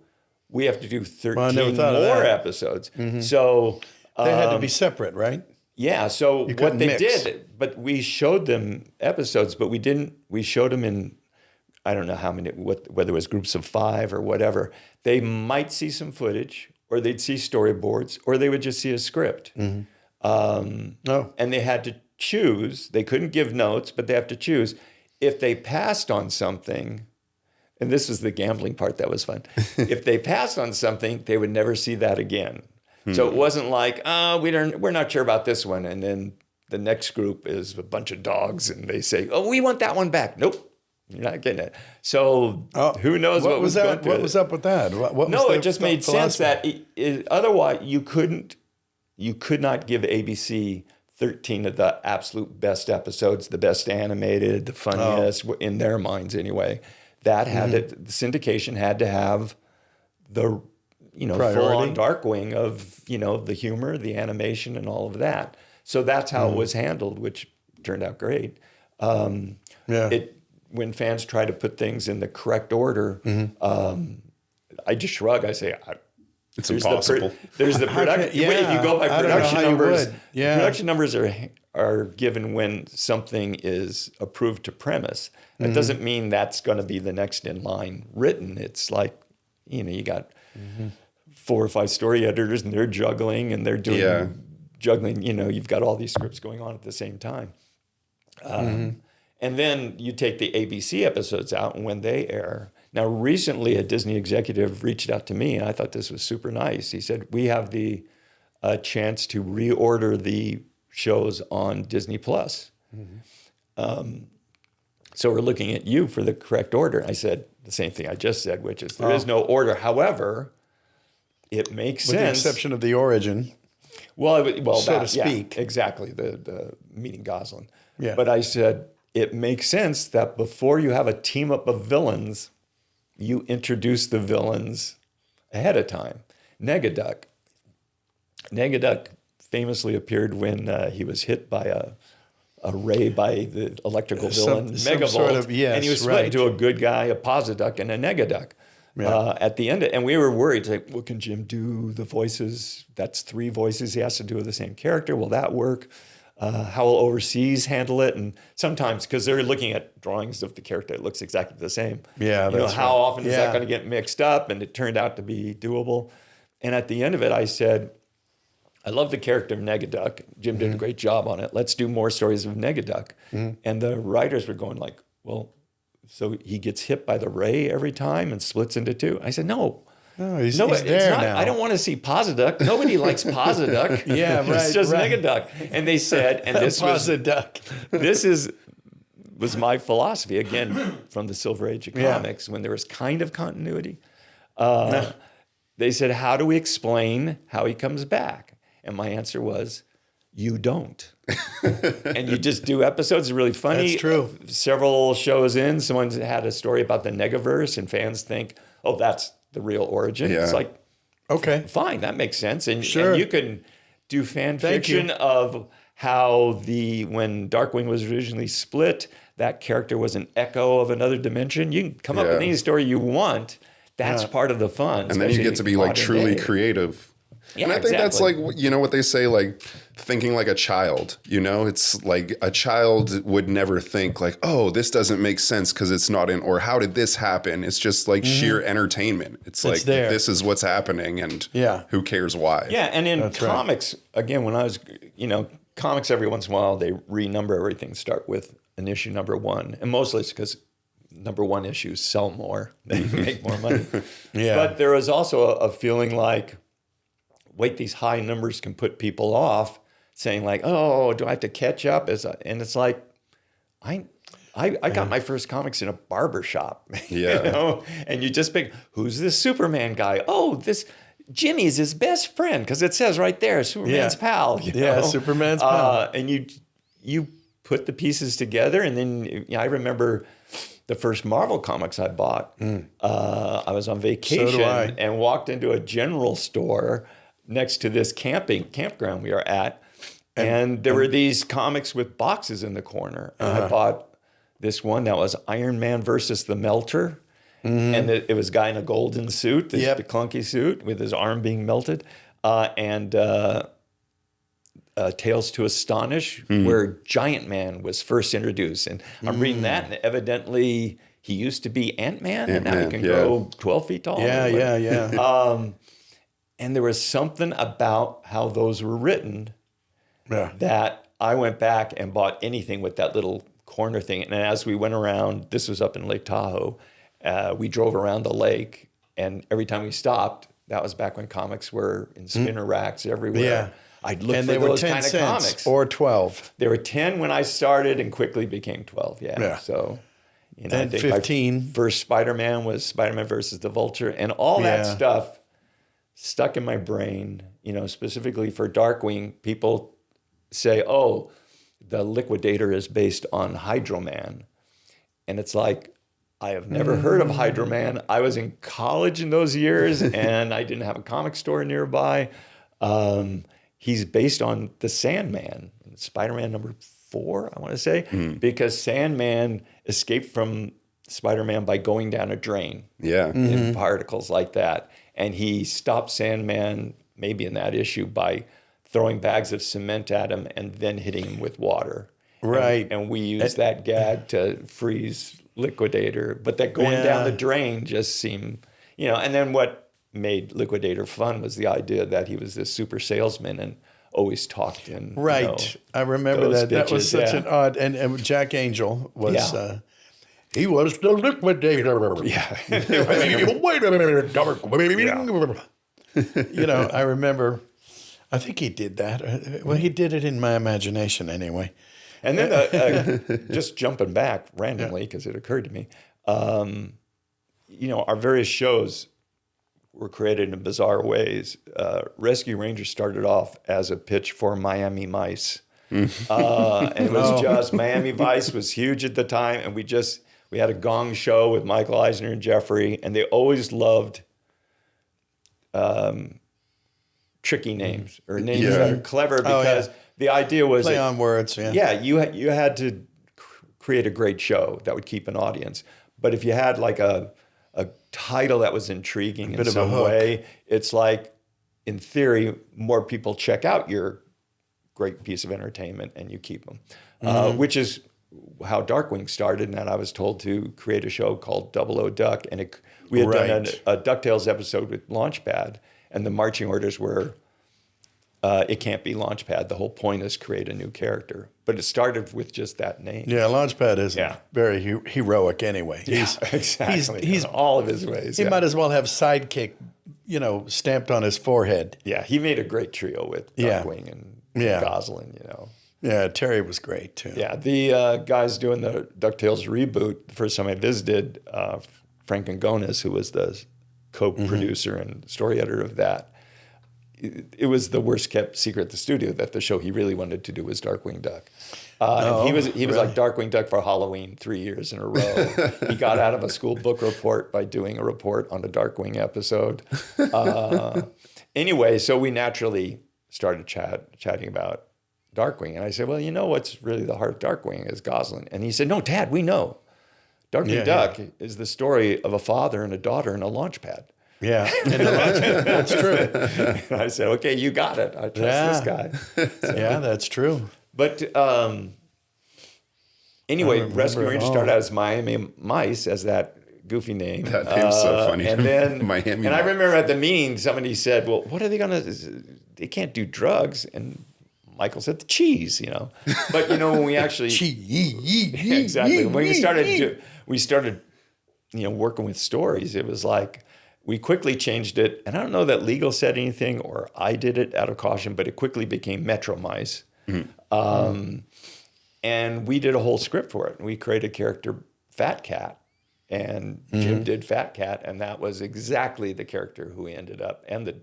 we have to do 13 more episodes. So they had to be separate, right? Yeah, so what they did, but we showed them episodes, but we showed them in, I don't know how many, whether it was groups of 5 or whatever. They might see some footage, or they'd see storyboards, or they would just see a script. And they had to choose. They couldn't give notes, but they have to choose. If they passed on something, and this was the gambling part that was fun. If they passed on something, they would never see that again. So it wasn't like, we're not sure about this one. And then the next group is a bunch of dogs and they say, we want that one back. Nope, you're not getting it. So who knows what was going through What was up with that? It just made sense that otherwise you could not give ABC 13 of the absolute best episodes, the best animated, the funniest, in their minds anyway. That had the syndication had to have the full-on Darkwing of, the humor, the animation, and all of that. So that's how it was handled, which turned out great. When fans try to put things in the correct order, I just shrug. I say, it's impossible. There's the production. If you go by production numbers, production numbers are given when something is approved to premise. That doesn't mean that's going to be the next in line written. It's like, you got 4 or 5 story editors and they're juggling and they're doing juggling. You've got all these scripts going on at the same time. And then you take the ABC episodes out and when they air. Now, recently a Disney executive reached out to me and I thought this was super nice. He said, we have the chance to reorder the shows on Disney Plus. So we're looking at you for the correct order. I said the same thing I just said, which is there is no order. However, it makes sense. With the exception of the origin. So to speak. Yeah, exactly, the meeting Goslin. Yeah. But I said, it makes sense that before you have a team up of villains, you introduce the villains ahead of time. Negaduck famously appeared when he was hit by a ray by the electrical villain Megavolt, and he was split into a good guy, a Posiduck, and a Negaduck. At the end, and we were worried, like, well, can Jim do the voices? That's 3 voices he has to do with the same character. Will that work? how will overseas handle it? And sometimes, because they're looking at drawings of the character, it looks exactly the same. Yeah, you know, how right. often is that going to get mixed up? And it turned out to be doable. And at the end of it, I said, I love the character of Negaduck. Jim did a great job on it. Let's do more stories of Negaduck. And the writers were going like, well, so he gets hit by the ray every time and splits into two. I said, no, he's there now. I don't want to see Posiduck. Nobody likes Posiduck. Yeah, right. It's just right. Negaduck. And they said, and this was my philosophy, again, from the Silver Age of comics, when there was kind of continuity. They said, how do we explain how he comes back? And my answer was, you don't. And you just do episodes. It's really funny. That's true. Several shows in, someone had a story about the Negaverse, and fans think, oh, that's the real origin. Yeah. It's like, okay, fine, that makes sense. And, sure. and you can do fan fiction of how when Darkwing was originally split, that character was an echo of another dimension. You can come up with any story you want. That's part of the fun. And then you get to be like truly creative. Yeah, and I think that's like, you know what they say, like thinking like a child, you know, it's like a child would never think like, oh, this doesn't make sense because it's not in, or how did this happen? It's just like sheer entertainment. It's like, this is what's happening and who cares why? Yeah. And in comics, again, when I was, comics every once in a while, they renumber everything, start with an issue number 1. And mostly it's because number 1 issues sell more, they make more money. But there is also a feeling like, wait, these high numbers can put people off, saying like, oh, do I have to catch up? And it's like, I got my first comics in a barber shop, and you just pick, who's this Superman guy? Oh, this Jimmy's his best friend, because it says right there, Superman's pal. Superman's pal. And you put the pieces together, and then I remember the first Marvel comics I bought. I was on vacation and walked into a general store next to this campground we are at. And there were these comics with boxes in the corner. And I bought this one that was Iron Man versus the Melter. And it was a guy in a golden suit, the clunky suit with his arm being melted. And Tales to Astonish, where Giant Man was first introduced. And I'm reading that, and evidently he used to be Ant-Man, and now he can grow 12 feet tall. And there was something about how those were written that I went back and bought anything with that little corner thing. And as we went around, this was up in Lake Tahoe, we drove around the lake, and every time we stopped, that was back when comics were in spinner racks everywhere. I'd look for those kind of comics. Or 12. They were 10 when I started and quickly became 12. So, and I think 15. my first Spider-Man was Spider-Man versus the Vulture, and all that stuff stuck in my brain, specifically for Darkwing. People say, oh, the Liquidator is based on Hydro Man. And it's like, I have never heard of Hydro Man. I was in college in those years, and I didn't have a comic store nearby. He's based on the Sandman, Spider-Man number 4, I want to say, because Sandman escaped from Spider-Man by going down a drain in particles like that. And he stopped Sandman, maybe in that issue, by throwing bags of cement at him and then hitting him with water. Right. And we used that gag to freeze Liquidator. But that going down the drain just seemed, and then what made Liquidator fun was the idea that he was this super salesman and always talked in. I remember that. That was such an odd, and Jack Angel was... he was the Liquidator. Wait a minute, Darkwing. I remember. I think he did that. Well, he did it in my imagination anyway. And then, just jumping back randomly because it occurred to me, our various shows were created in bizarre ways. Rescue Rangers started off as a pitch for Miami Mice. And it was just Miami Vice was huge at the time, and we had a gong show with Michael Eisner and Jeffrey, and they always loved tricky names or names that are clever because the idea was play on words. You had to create a great show that would keep an audience. But if you had like a title that was intriguing in some way, it's like, in theory, more people check out your great piece of entertainment, and you keep them, which is how Darkwing started. And I was told to create a show called Double O Duck, and we had done a DuckTales episode with Launchpad, and the marching orders were, it can't be Launchpad. The whole point is create a new character. But it started with just that name. Yeah, Launchpad is very heroic anyway. Exactly. He's all of his ways. He might as well have sidekick, stamped on his forehead. Yeah, he made a great trio with Darkwing and Goslin, Yeah, Terry was great too. Yeah, the guys doing the DuckTales reboot, the first time I visited, Frank Angonis, who was the co-producer and story editor of that, it was the worst kept secret at the studio that the show he really wanted to do was Darkwing Duck. And he was like Darkwing Duck for Halloween 3 years in a row. He got out of a school book report by doing a report on a Darkwing episode. Anyway, so we naturally started chatting about Darkwing. And I said, well, what's really the heart of Darkwing is Goslin. And he said, no, Dad, we know. Darkwing Duck is the story of a father and a daughter and a launch pad. Yeah, and that's true. And I said, okay, you got it. I trust this guy. So, yeah, that's true. But anyway, Rescue Rangers started out as Miami Mice, as that goofy name. That name's so funny. And then, Miami. And I remember at the meeting, somebody said, well, what are they going to, they can't do drugs. And Michael said the cheese, But, when we actually. Cheese. Exactly. When we started, working with stories, it was like, we quickly changed it, and I don't know that legal said anything or I did it out of caution, but it quickly became Metro Mice. Mm-hmm. And we did a whole script for it. We created a character, Fat Cat, and Jim did Fat Cat, and that was exactly the character who ended up, and the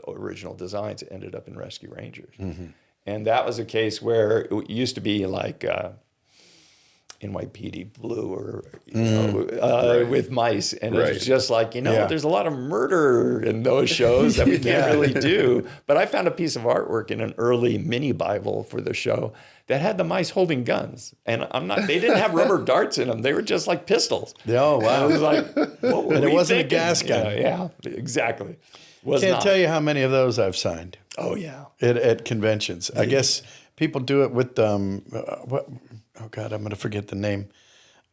original designs ended up in Rescue Rangers. Mm-hmm. And that was a case where it used to be like NYPD Blue or with mice, and it's just like there's a lot of murder in those shows that we can't really do. But I found a piece of artwork in an early mini Bible for the show that had the mice holding guns, and they didn't have rubber darts in them; they were just like pistols. Oh wow! And I was like, what were and it we wasn't thinking? A gas gun. Yeah, exactly. Can't tell you how many of those I've signed. Oh yeah, at conventions. I guess people do it with what. Oh God, I'm going to forget the name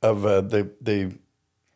of the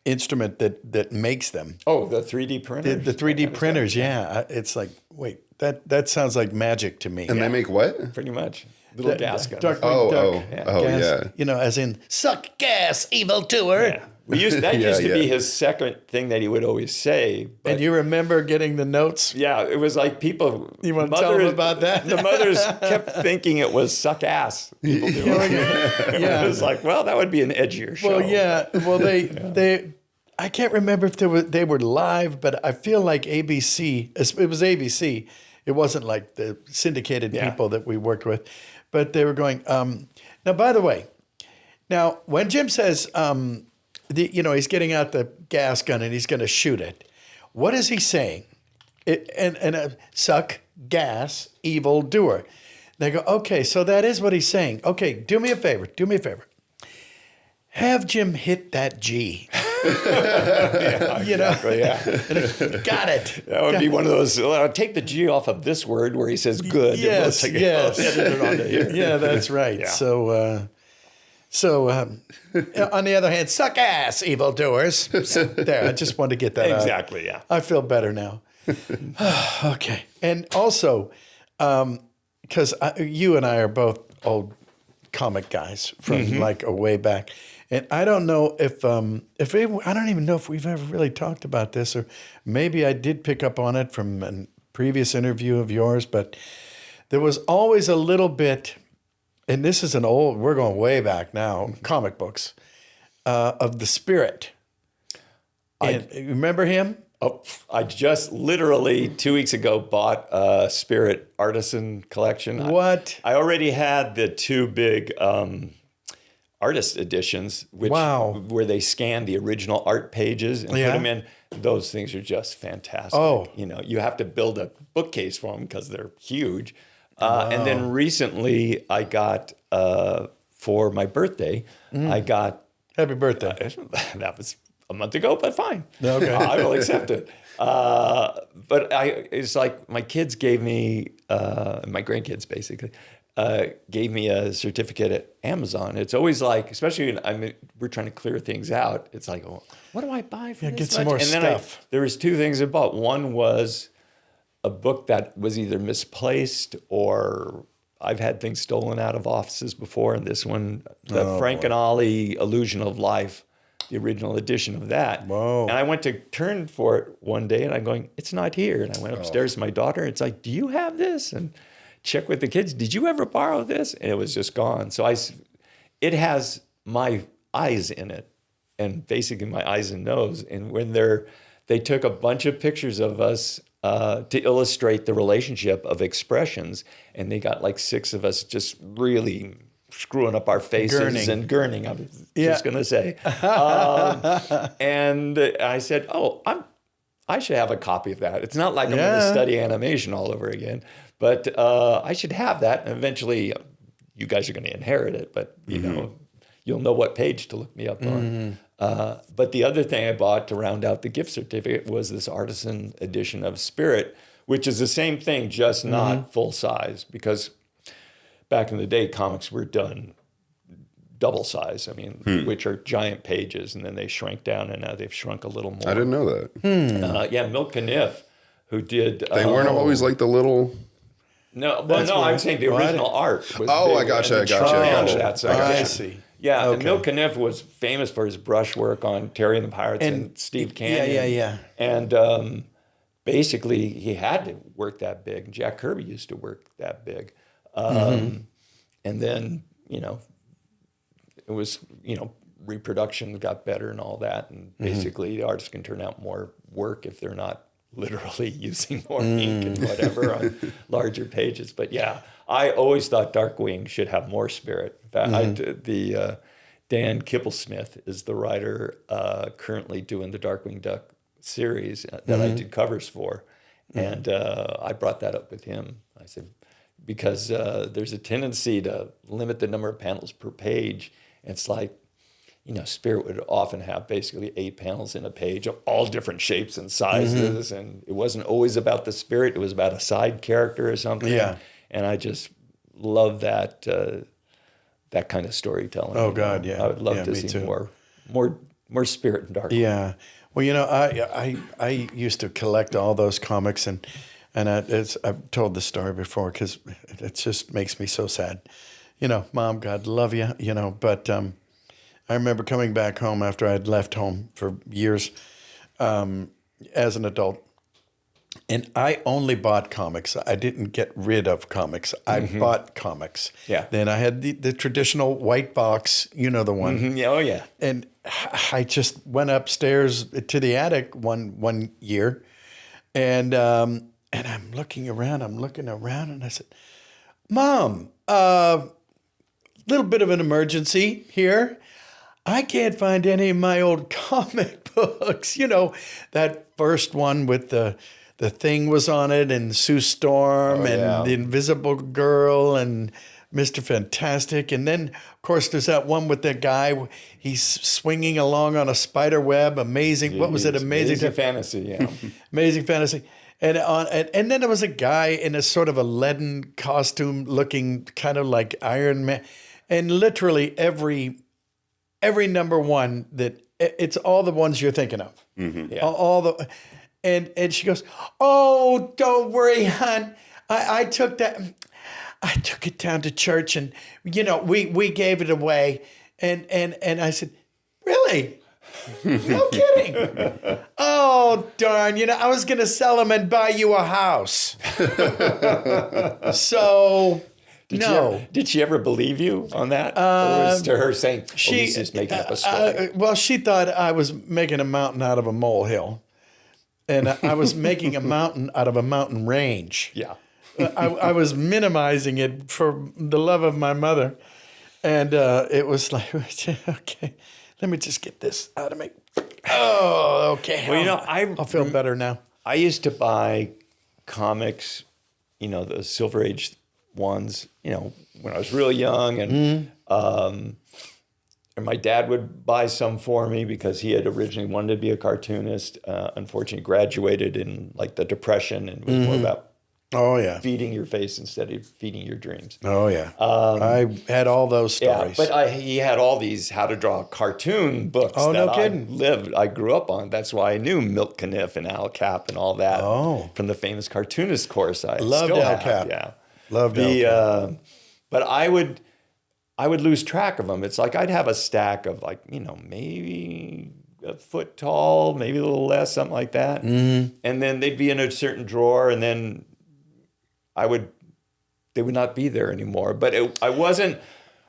instrument that makes them. Oh, the 3D printers. The 3D printers, yeah. It's like, wait, that sounds like magic to me. And they make what? Pretty much. Little gas guns. Darkwing Duck. Yeah. As in, suck gas, evil doer. Yeah. That used to be his second thing that he would always say. But and you remember getting the notes? Yeah, it was like people. You want to tell them about that? The mothers kept thinking it was suck ass. People do. Yeah. It was like, well, that would be an edgier show. Well, yeah. Well, they I can't remember if they were live, but I feel like ABC. It was ABC. It wasn't like the syndicated people that we worked with, but they were going. Now, by the way, when Jim says. He's getting out the gas gun and he's going to shoot it. What is he saying? Suck gas, evil doer. They go, okay, so that is what he's saying. Okay, do me a favor. Have Jim hit that G. Exactly, Got it. That would be one of those. Take the G off of this word where he says good. Yes. Edit it onto here. Yeah, that's right. Yeah. So, on the other hand, suck ass, evildoers. There, I just wanted to get that out. Exactly, yeah. I feel better now. Okay. And also, because you and I are both old comic guys from like a way back. And I don't know I don't even know if we've ever really talked about this, or maybe I did pick up on it from a previous interview of yours, but there was always a little bit. And this is we're going way back now, comic books, of the Spirit. Remember him? Oh, I just literally 2 weeks ago bought a Spirit artisan collection. What? I already had the two big artist editions, where they scan the original art pages and put them in. Those things are just fantastic. Oh. You have to build a bookcase for them because they're huge. And then recently I got, for my birthday, I got... Happy birthday. That was a month ago, but fine. Okay. I will accept it. But it's like my kids gave me, my grandkids basically, gave me a certificate at Amazon. It's always like, especially when we're trying to clear things out, it's like, oh, what do I buy for this get some much? more And then stuff. there was two things I bought. One was a book that was either misplaced or I've had things stolen out of offices before. And this one, the Frank and Ollie Illusion of Life, the original edition of that. Whoa. And I went to turn for it one day and I'm going, it's not here. And I went upstairs to my daughter and it's like, do you have this? And check with the kids, did you ever borrow this? And it was just gone. So it has my eyes in it, and basically my eyes and nose. And when they took a bunch of pictures of us to illustrate the relationship of expressions, and they got like 6 of us just really screwing up our faces and gurning. I was just going to say. And I said, I should have a copy of that. It's not like I'm going to study animation all over again, but I should have that. And eventually, you guys are going to inherit it, but you'll know what page to look me up on. But the other thing I bought to round out the gift certificate was this artisan edition of Spirit, which is the same thing, just not full size. Because back in the day, comics were done double size. I mean, which are giant pages, and then they shrank down, and now they've shrunk a little more. I didn't know that. Milt Caniff, who did. They weren't always like the little. No, I'm saying the original art was. Oh, big, I gotcha. I see. Yeah, and Milt Caniff was famous for his brushwork on Terry and the Pirates and Steve Canyon. Yeah. And basically, he had to work that big. Jack Kirby used to work that big. And then, it was, reproduction got better and all that. And basically, the artists can turn out more work if they're not literally using more ink and whatever on larger pages. But yeah, I always thought Darkwing should have more spirit. In fact, Dan Kibblesmith is the writer currently doing the Darkwing Duck series that I did covers for. And I brought that up with him. I said, because there's a tendency to limit the number of panels per page. It's like, Spirit would often have basically 8 panels in a page of all different shapes and sizes. And it wasn't always about the Spirit. It was about a side character or something. Yeah. And I just love that that kind of storytelling. Oh, God, yeah. I would love to see too. more Spirit in Darkwing. Yeah. Well, I used to collect all those comics, and I've told this story before because it just makes me so sad. Mom, God love you, but I remember coming back home after I'd left home for years as an adult, and I only bought comics. I didn't get rid of comics. I bought comics. Yeah. Then I had the traditional white box, the one. Oh, yeah. And I just went upstairs to the attic one year, and I'm looking around, and I said, Mom, little bit of an emergency here. I can't find any of my old comic books. That first one with the Thing was on it, and Sue Storm, and the Invisible Girl, and Mr. Fantastic. And then, of course, there's that one with the guy, he's swinging along on a spider web. Amazing. What was it? Amazing Fantasy, yeah. Amazing Fantasy. And then there was a guy in a sort of a leaden costume looking kind of like Iron Man. And literally every number one it's all the ones you're thinking of. Yeah. All the, and she goes, oh, don't worry, hon. I took it down to church, and we gave it away. And I said, really? No kidding. Oh, darn. I was going to sell them and buy you a house. So, Did she ever believe you on that? Or was it to her saying, she's just making up a story? Well, she thought I was making a mountain out of a molehill. And I was making a mountain out of a mountain range. Yeah. I was minimizing it for the love of my mother. And it was like, okay, let me just get this out of me. Oh, okay. Well, I'll feel better now. I used to buy comics, the Silver Age ones, when I was real young. And and my dad would buy some for me because he had originally wanted to be a cartoonist. Unfortunately, graduated in like the Depression and was more about feeding your face instead of feeding your dreams. Oh yeah, I had all those stories. Yeah, but he had all these how to draw cartoon books. Oh, that no kidding. I grew up on. That's why I knew Milt Caniff and Al Cap and all that from the famous cartoonist course. I loved still Al have, Cap. Yeah, loved Al Cap. But I would lose track of them. It's like I'd have a stack of like maybe a foot tall, maybe a little less, something like that, and then they'd be in a certain drawer, and then they would not be there anymore. But I wasn't,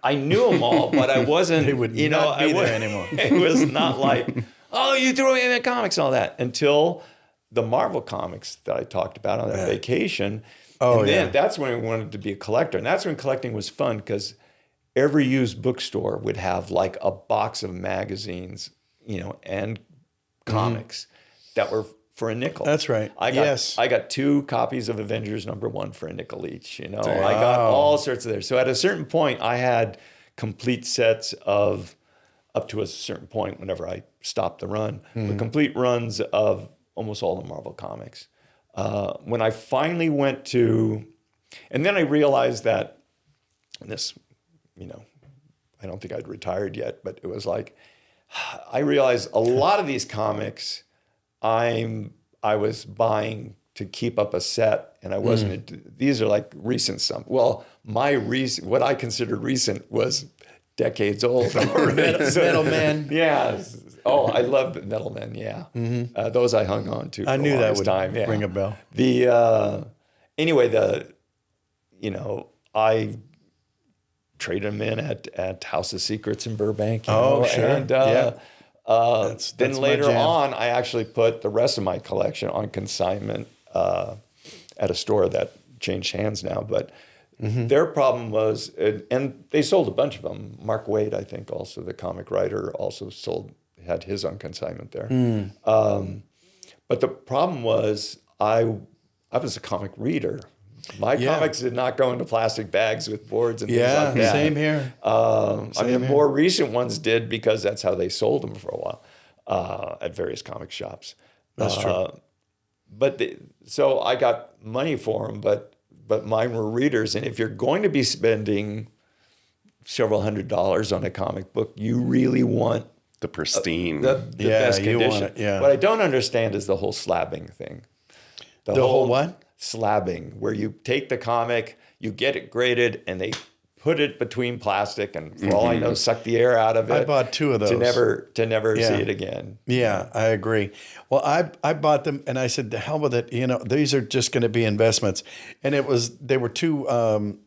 I knew them all, but I wasn't, they would not be there anymore. It was not like, oh, you threw me in the comics and all that, until the Marvel comics that I talked about on that vacation. Oh, and then that's when I wanted to be a collector. And that's when collecting was fun, because every used bookstore would have like a box of magazines, and comics that were for a nickel. That's right. I got 2 copies of Avengers #1 for a nickel each. I got all sorts of there. So at a certain point, I had complete sets of, up to a certain point, whenever I stopped the run, the complete runs of almost all the Marvel comics. When I finally went to, and then I realized that this, I don't think I'd retired yet, but it was like, I realized a lot of these comics I was buying to keep up a set, and I wasn't. These are like recent Well, what I considered recent was decades old. Metal Men. Yeah. Oh, I loved Metal Men. Yeah. Those I hung on to. I knew that would time. ring a bell. I traded them in at House of Secrets in Burbank. Sure. And, that's then later on, I actually put the rest of my collection on consignment at a store that changed hands now. But their problem was, and they sold a bunch of them. Mark Waid, I think, also the comic writer, also had his on consignment there. But the problem was, I was a comic reader. My comics did not go into plastic bags with boards and things like that. Same here. More recent ones did, because that's how they sold them for a while at various comic shops. That's true. So I got money for them, but mine were readers. And if you're going to be spending several $100s on a comic book, you really want the pristine, the best condition. You want it, yeah. What I don't understand is the whole slabbing thing. The whole what? Slabbing, where you take the comic, you get it graded, and they put it between plastic, and for all I know, suck the air out of it. I bought 2 of those to never see it again. Yeah, I agree. Well, I bought them, and I said, "The hell with it! These are just going to be investments." And they were 2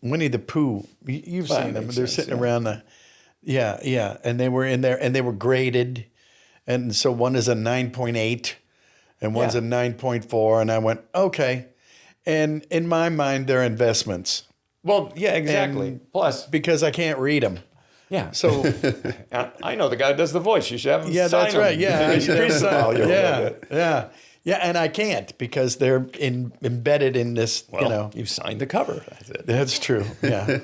Winnie the Pooh. You've seen them? They're sitting around the. Yeah, and they were in there, and they were graded, and so one is a 9.8. And one's a 9.4, and I went, okay. And in my mind, they're investments. Well, yeah, exactly. And plus, because I can't read them. Yeah. So I know the guy who does the voice. You should have him sign that's right. him. Yeah. Increase the value a little bit. Yeah, and I can't, because they're embedded in this, You've signed the cover. That's it. That's true. Yeah.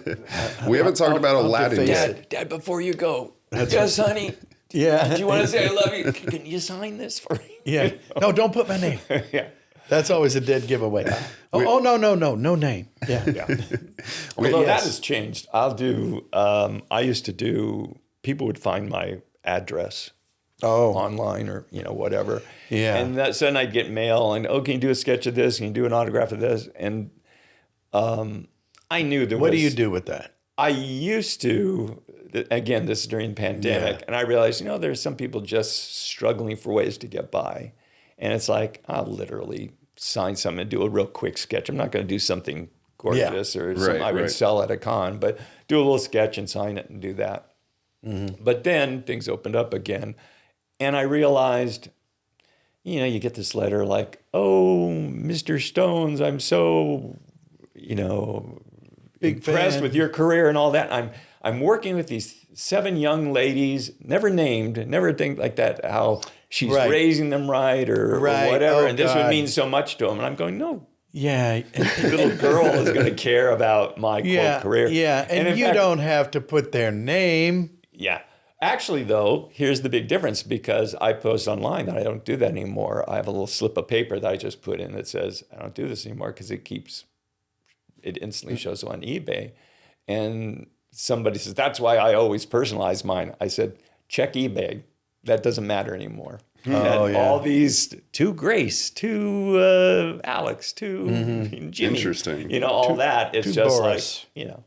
We haven't talked about Aladdin yet. Dad, before you go, yes, honey. Yeah. Do you want to say I love you? Can you sign this for me? Yeah. No, don't put my name. Yeah. That's always a dead giveaway. No name. Yeah. Although that has changed. I used to do, people would find my address online or, whatever. Yeah. And then I'd get mail and, can you do a sketch of this? Can you do an autograph of this? And I knew there was. What do you do with that? I used to, again, this is during the pandemic, and I realized, there's some people just struggling for ways to get by. And it's like, I'll literally sign something and do a real quick sketch. I'm not going to do something gorgeous or something I would sell at a con, but do a little sketch and sign it and do that. But then things opened up again, and I realized, you get this letter like, oh, Mr. Stones, I'm so, Big impressed fan. with your career and all that. I'm working with these 7 young ladies, never named, never think like that, how she's raising them right or whatever. And this would mean so much to them. And I'm going, no. Yeah. Little girl is going to care about my quote career. Yeah. And you don't have to put their name. Yeah. Actually, though, here's the big difference, because I post online that I don't do that anymore. I have a little slip of paper that I just put in that says I don't do this anymore, because it instantly shows on eBay. And somebody says, that's why I always personalize mine. I said, check eBay. That doesn't matter anymore. All these to Grace, to Alex, to Jimmy. Interesting. You know, all that. It's just Boris. like, you know.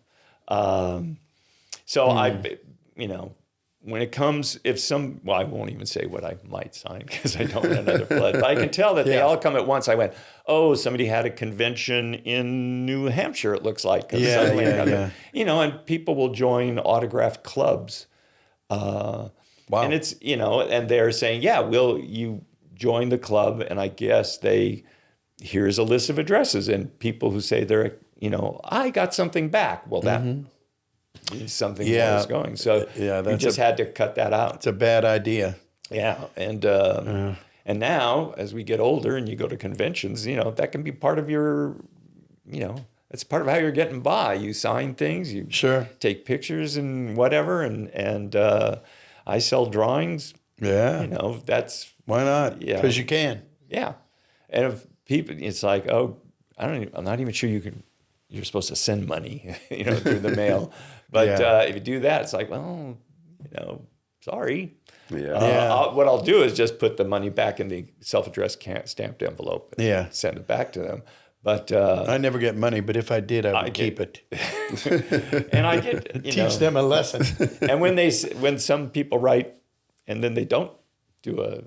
So I, you know, when it comes, I won't even say what I might sign, because I don't want another flood. But I can tell that they all come at once. I went, oh, somebody had a convention in New Hampshire, it looks like. You know, and people will join autograph clubs. Wow. And it's, you know, and they're saying, yeah, will you join the club? And I guess here's a list of addresses, and people who say they're, you know, I got something back. Well, that means something more is going. So you just had to cut that out. It's a bad idea. Yeah. And now, as we get older and you go to conventions, you know, that can be part of your, you know, that's part of how you're getting by. You sign things, you take pictures and whatever. And I sell drawings. Yeah. You know, that's... Why not? Yeah. Because you can. Yeah. And if people, it's like, oh, I'm not even sure you're supposed to send money, you know, through the mail. But if you do that, it's like, well, you know, sorry. What I'll do is just put the money back in the self-addressed stamped envelope and send it back to them. But I never get money, but if I did, I would keep it. And I get, teach them a lesson. And when some people write and then they don't do a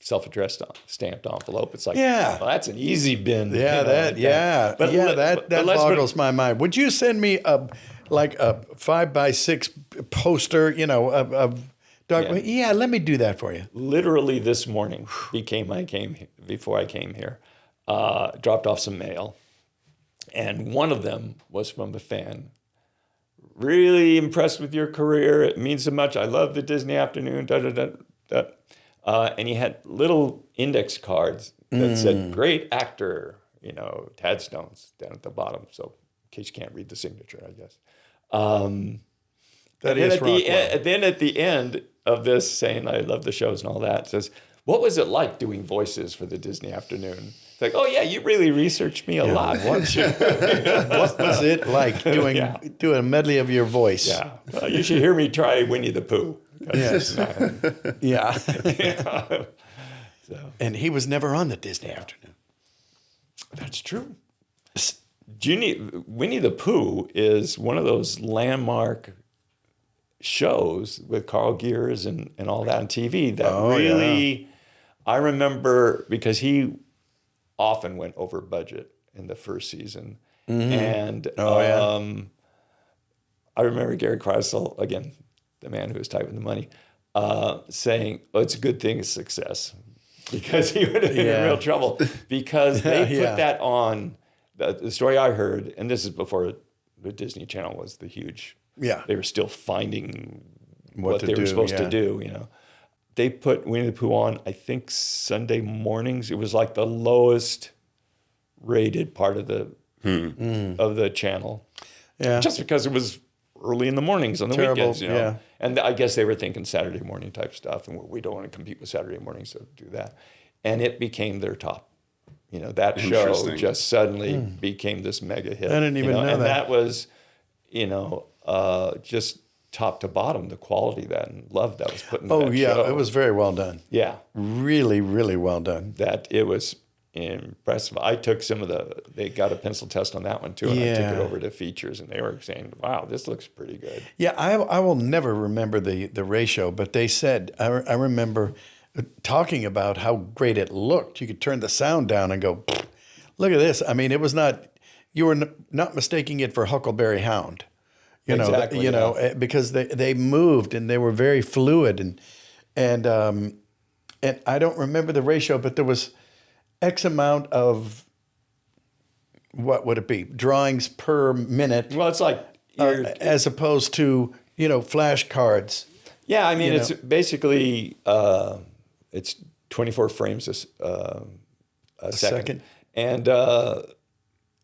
self-addressed stamped envelope, it's like, well, that's an easy bin. That boggles my mind. Would you send me a 5x6 poster, you know, of Darkwing? Yeah, let me do that for you. Literally this morning, before I came here, dropped off some mail, and one of them was from a fan. Really impressed with your career. It means so much. I love the Disney afternoon. And he had little index cards that said, great actor, you know, Tad Stones down at the bottom. So in case you can't read the signature, I guess. Then at the end of this, saying, I love the shows and all that, says, what was it like doing voices for the Disney afternoon? It's like, oh yeah, you really researched me a lot. What was it like doing a medley of your voice? Yeah. Well, you should hear me try Winnie the Pooh. Yes. So. And he was never on the Disney afternoon. That's true. Winnie the Pooh is one of those landmark shows with Carl Gears and all that on TV that I remember, because he often went over budget in the first season. And I remember Gary Kreisel, again, the man who was typing the money, saying, oh, it's a good thing it's success, because he would have been in real trouble, because they put that on. The story I heard, and this is before the Disney Channel was the huge, they were still finding what they were supposed to do, you know. They put Winnie the Pooh on, I think, Sunday mornings. It was like the lowest rated part of the channel. Yeah. Just because it was early in the mornings on the weekends, you know. Yeah. And I guess they were thinking Saturday morning type stuff, and we don't want to compete with Saturday mornings, so do that. And it became their top. You know, that show just suddenly became this mega hit. I didn't even know that. And that was, you know, just top to bottom, the quality and love that was put in that show. It was very well done. Yeah. Really, really well done. That it was impressive. I took they got a pencil test on that one too, and I took it over to features, and they were saying, wow, this looks pretty good. Yeah, I will never remember the ratio, but they said, I remember talking about how great it looked. You could turn the sound down and go, look at this. I mean, it was not, you were not mistaking it for Huckleberry Hound. You know, because they moved and they were very fluid, and I don't remember the ratio, but there was X amount of, what would it be, drawings per minute. Well, it's like as opposed to, you know, flashcards. Yeah, I mean, it's basically it's 24 frames a second, and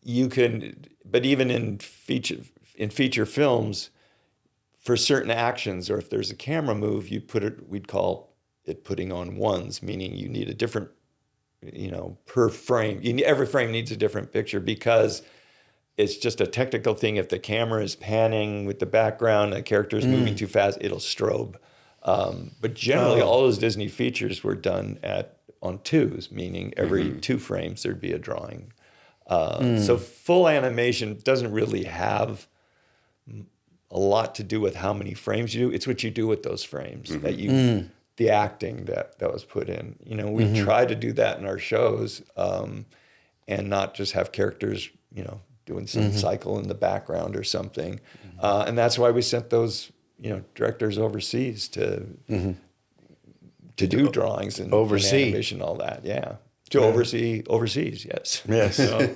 you can, but even in feature films, for certain actions, or if there's a camera move, we'd call it putting on ones, meaning you need a different, per frame. Every frame needs a different picture because it's just a technical thing. If the camera is panning with the background, the character is moving too fast, it'll strobe. But generally, all those Disney features were done on twos, meaning every 2 frames there'd be a drawing. So full animation doesn't really have a lot to do with how many frames you do. It's what you do with those frames, the acting that was put in. We try to do that in our shows, and not just have characters, doing some cycle in the background or something. And that's why we sent those, directors overseas to do drawings and animation and all that. Yeah. To oversee overseas, yes. Yes. So,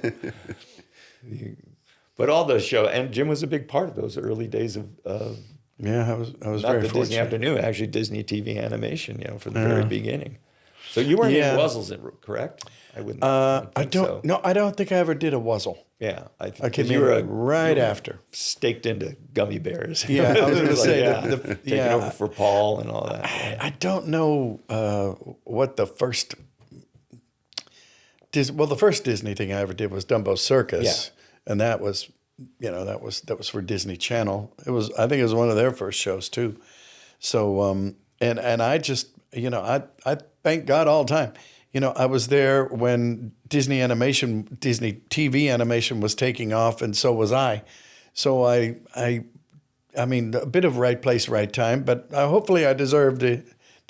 but all those shows, and Jim was a big part of those early days of I was not very the fortunate. Disney Afternoon, actually Disney TV animation, from the very beginning. So you weren't in Wuzzles, correct? I wouldn't. I don't. No, I don't think I ever did a Wuzzle. Yeah, I came in right after. Staked into gummy bears. Yeah, I was going to say taking over for Paul and all that. I don't know what the first. The first Disney thing I ever did was Dumbo Circus, and that was, that was for Disney Channel. I think it was one of their first shows too. So, and I just, I thank God all the time. I was there when Disney TV animation was taking off, and so was I. So I mean, a bit of right place, right time, but hopefully I deserve to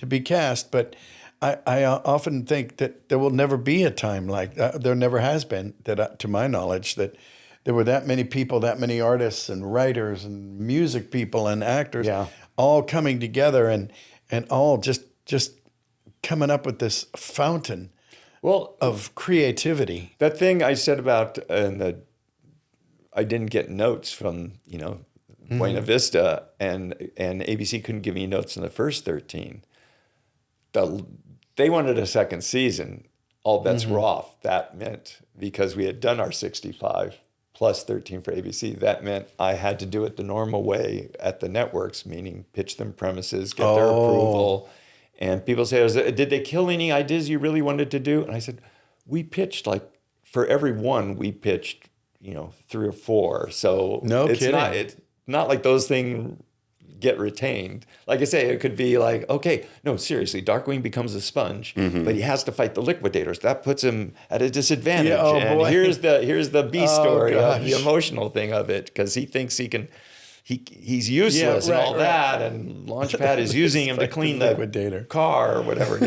be cast. But I often think that there will never be a time like there never has been, that to my knowledge, that there were that many people, that many artists and writers and music people and actors all coming together and all just coming up with this fountain of creativity. That thing I said about I didn't get notes from, Buena Vista, and ABC couldn't give me notes in the first 13. They wanted a second season. All bets were off. That meant, because we had done our 65 plus 13 for ABC, that meant I had to do it the normal way at the networks, meaning pitch them premises, get their approval. And people say, did they kill any ideas you really wanted to do? And I said, we pitched, for every one, we pitched, 3 or 4. So it's not like those things get retained. Like I say, it could be like, okay, no, seriously, Darkwing becomes a sponge, but he has to fight the liquidators. That puts him at a disadvantage. Yeah, boy. Here's the B story of the emotional thing of it, because he thinks he can. He's useless and all that, and Launchpad is using him to clean the car or whatever.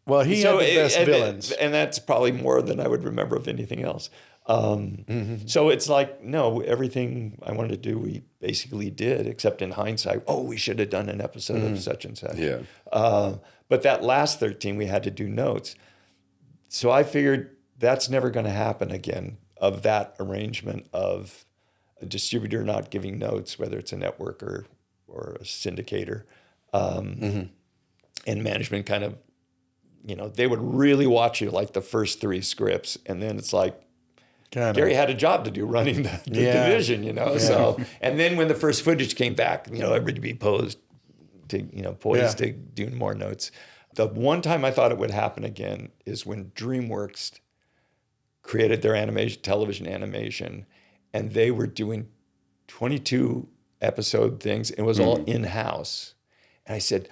Well, he had the best villains, and that's probably more than I would remember of anything else. So it's like, no, everything I wanted to do, we basically did, except in hindsight, we should have done an episode of such and such. Yeah. But that last 13, we had to do notes. So I figured that's never going to happen again, of that arrangement of a distributor not giving notes, whether it's a network or a syndicator, and management kind of, they would really watch you like the first 3 scripts, and then it's like, Gary had a job to do running the division, So, and then when the first footage came back, everybody be poised to do more notes. The one time I thought it would happen again is when DreamWorks created their television animation, and they were doing 22 episode things. It was all in-house. And I said,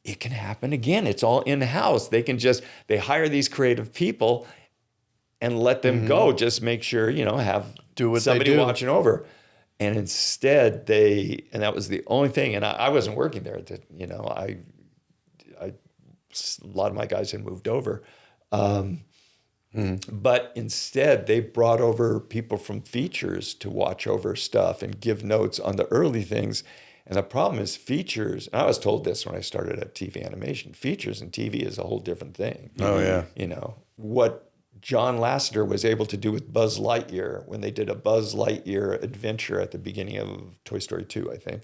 it can happen again. It's all in-house. They hire these creative people and let them go. Just make sure, have somebody watching over. And instead and that was the only thing. And I wasn't working there. A lot of my guys had moved over. But instead, they brought over people from features to watch over stuff and give notes on the early things. And the problem is features, and I was told this when I started at TV animation, features and TV is a whole different thing. Oh, yeah. What John Lasseter was able to do with Buzz Lightyear when they did a Buzz Lightyear adventure at the beginning of Toy Story 2, I think,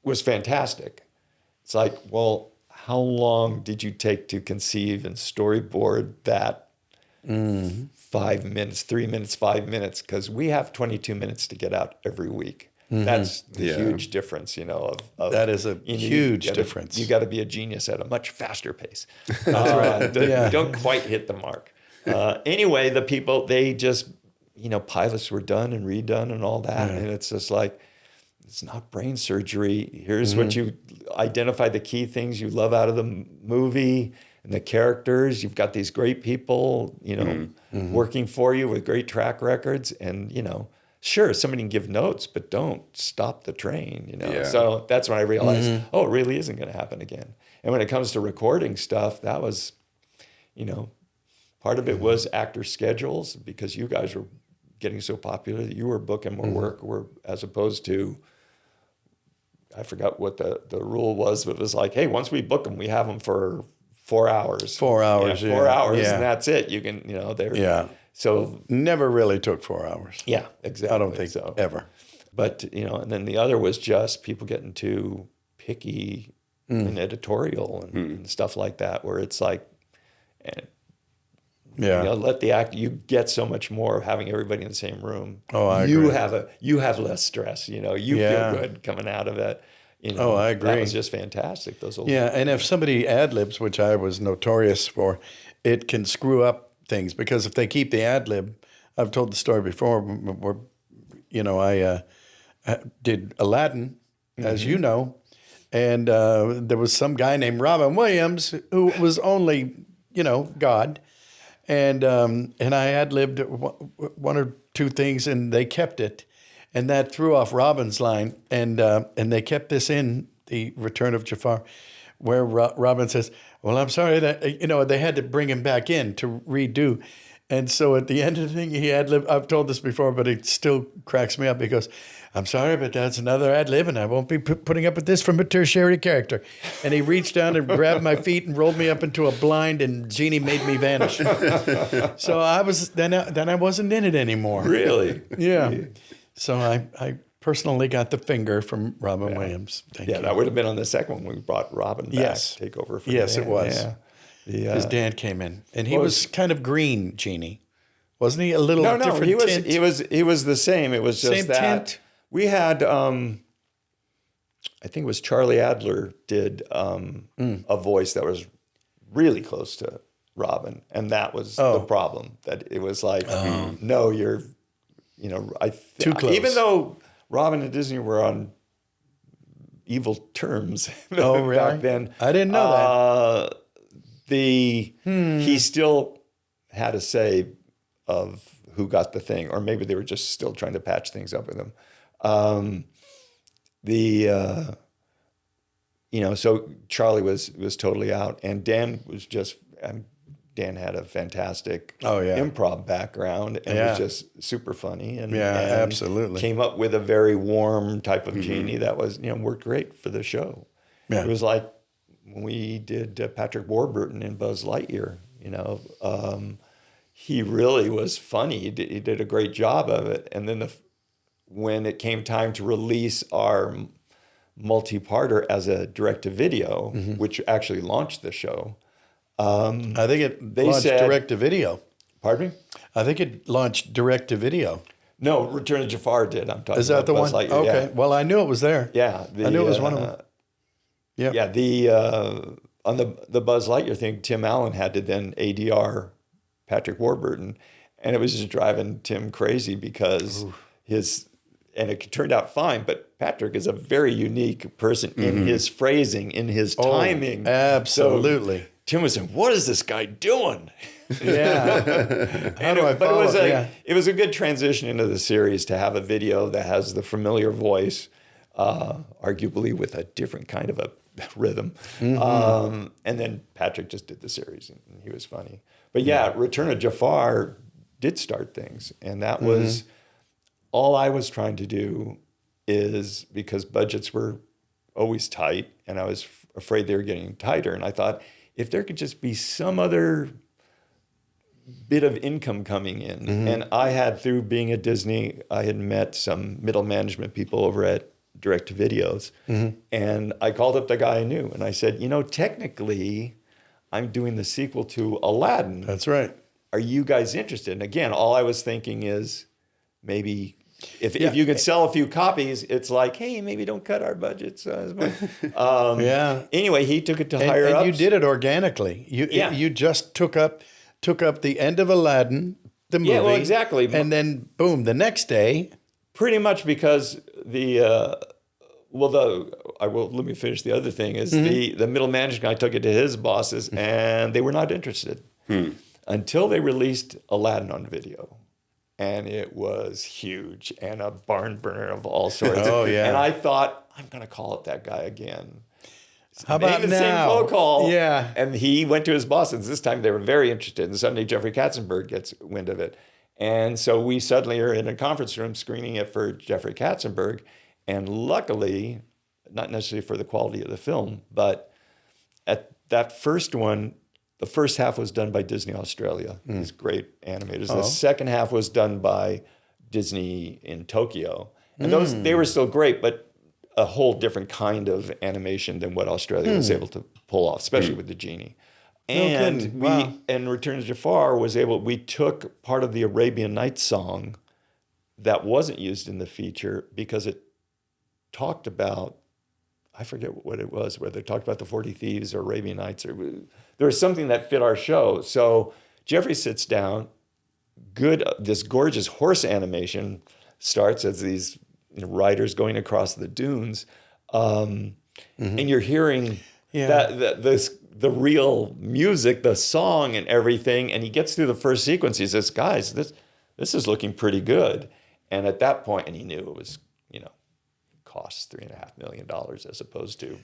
was fantastic. It's like, well, how long did you take to conceive and storyboard that? 5 minutes, 3 minutes, 5 minutes, because we have 22 minutes to get out every week. That's the huge difference, that is a huge difference. You got to be a genius at a much faster pace. That's right. You don't quite hit the mark. Anyway, the people, they just, pilots were done and redone and all that. And it's just like, it's not brain surgery. Here's what you identify the key things you love out of the movie and the characters. You've got these great people, working for you with great track records. And, sure, somebody can give notes, but don't stop the train, So that's when I realized, it really isn't going to happen again. And when it comes to recording stuff, that was, part of it was actor schedules, because you guys were getting so popular that you were booking more work, as opposed to, I forgot what the rule was, but it was like, hey, once we book them, we have them for 4 hours. 4 hours, 4 hours, and that's it. You can, they're... Yeah. So never really took 4 hours. Yeah, exactly. I don't think so. Ever. But, and then the other was just people getting too picky in editorial and stuff like that, where it's like, let the act, you get so much more of having everybody in the same room. Oh, I agree. You have less stress, you feel good coming out of it. I agree. That was just fantastic. Those old and if somebody ad-libs, which I was notorious for, it can screw up things, because if they keep the ad-lib, I've told the story before, where, I did Aladdin, as you know, and there was some guy named Robin Williams who was only, God, and I ad-libbed one or two things, and they kept it, and that threw off Robin's line, and they kept this in the Return of Jafar, where Robin says, well, I'm sorry that, they had to bring him back in to redo. And so at the end of the thing, he ad-lib. I've told this before, but it still cracks me up. He goes, I'm sorry, but that's another ad-lib, and I won't be putting up with this from a tertiary character. And he reached down and grabbed my feet and rolled me up into a blind, and Genie made me vanish. So I was, then I wasn't in it anymore. Really? Yeah. So I personally got the finger from Robin Williams. Thank you. That would have been on the second one. We brought Robin back to take over for Dan. It was. Because Dan came in, and he was kind of green, Genie, wasn't he? A little different tint? He was the same. It was just same that tint. We had, I think it was Charlie Adler did a voice that was really close to Robin, and that was the problem. That it was like, no, you're, too close. Even though Robin and Disney were on evil terms really? back then. I didn't know that. He still had a say of who got the thing, or maybe they were just still trying to patch things up with him. So Charlie was totally out, and Dan was just. Dan had a fantastic improv background and was just super funny and absolutely came up with a very warm type of Genie that was worked great for the show. Yeah. It was like when we did Patrick Warburton in Buzz Lightyear. He really was funny. He did a great job of it. And then when it came time to release our multi-parter as a direct-to-video, which actually launched the show. I think it launched direct-to-video. Pardon me? I think it launched direct-to-video. No, Return of Jafar did. I'm talking about. Is that the one? Lightyear, okay. Yeah. Well, I knew it was there. Yeah. I knew it was one of them. Yeah. Yeah. On the Buzz Lightyear thing, Tim Allen had to then ADR Patrick Warburton, and it was just driving Tim crazy because and it turned out fine, but Patrick is a very unique person in his phrasing, in his timing. Absolutely. So Tim was saying, "What is this guy doing?" Yeah. How do I follow? It was a good transition into the series to have a video that has the familiar voice, arguably with a different kind of a rhythm. And then Patrick just did the series, and he was funny. But Return of Jafar did start things, and that was all I was trying to do. Is because budgets were always tight, and I was afraid they were getting tighter, and I thought, if there could just be some other bit of income coming in. And I had, through being at Disney, I had met some middle management people over at Direct to Videos. And I called up the guy I knew and I said, technically I'm doing the sequel to Aladdin. That's right. Are you guys interested? And again, all I was thinking is maybe If you could sell a few copies, it's like, hey, maybe don't cut our budgets as much. Anyway, he took it to higher ups. And you did it organically. You just took up the end of Aladdin, the movie. Yeah, well, exactly. And then, boom, the next day. Pretty much because let me finish the other thing, is the middle management guy took it to his bosses, and they were not interested until they released Aladdin on video. And it was huge and a barn burner of all sorts. Oh, yeah. And I thought, I'm going to call up that guy again. How about the now? same phone call. Yeah. And he went to his bosses. This time they were very interested. And suddenly Jeffrey Katzenberg gets wind of it. And so we suddenly are in a conference room screening it for Jeffrey Katzenberg. And luckily, not necessarily for the quality of the film, but at that first one, the first half was done by Disney Australia, these great animators. The second half was done by Disney in Tokyo. And they were still great, but a whole different kind of animation than what Australia was able to pull off, especially with the genie. And Return of Jafar we took part of the Arabian Nights song that wasn't used in the feature because it talked about, I forget what it was, whether it talked about the 40 Thieves or Arabian Nights, or there was something that fit our show. So Jeffrey sits down, this gorgeous horse animation starts as these riders going across the dunes, and you're hearing the real music, the song and everything, and he gets through the first sequence, he says, guys, this is looking pretty good. And at that point, and he knew it was, costs $3.5 million as opposed to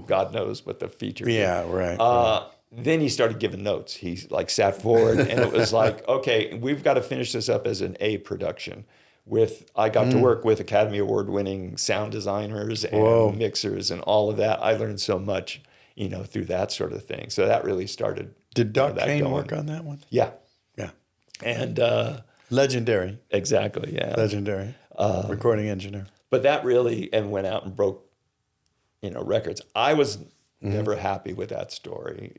God knows what the feature. Yeah, right. Then he started giving notes. He sat forward, and it was like, okay, we've got to finish this up as an A production. I got to work with Academy Award winning sound designers and mixers and all of that. I learned so much, through that sort of thing. So that really started. Did Doc Kane work on that one? Yeah. Yeah. And legendary. Exactly. Yeah. Legendary. Recording engineer. But that really went out and broke, records. I was never happy with that story.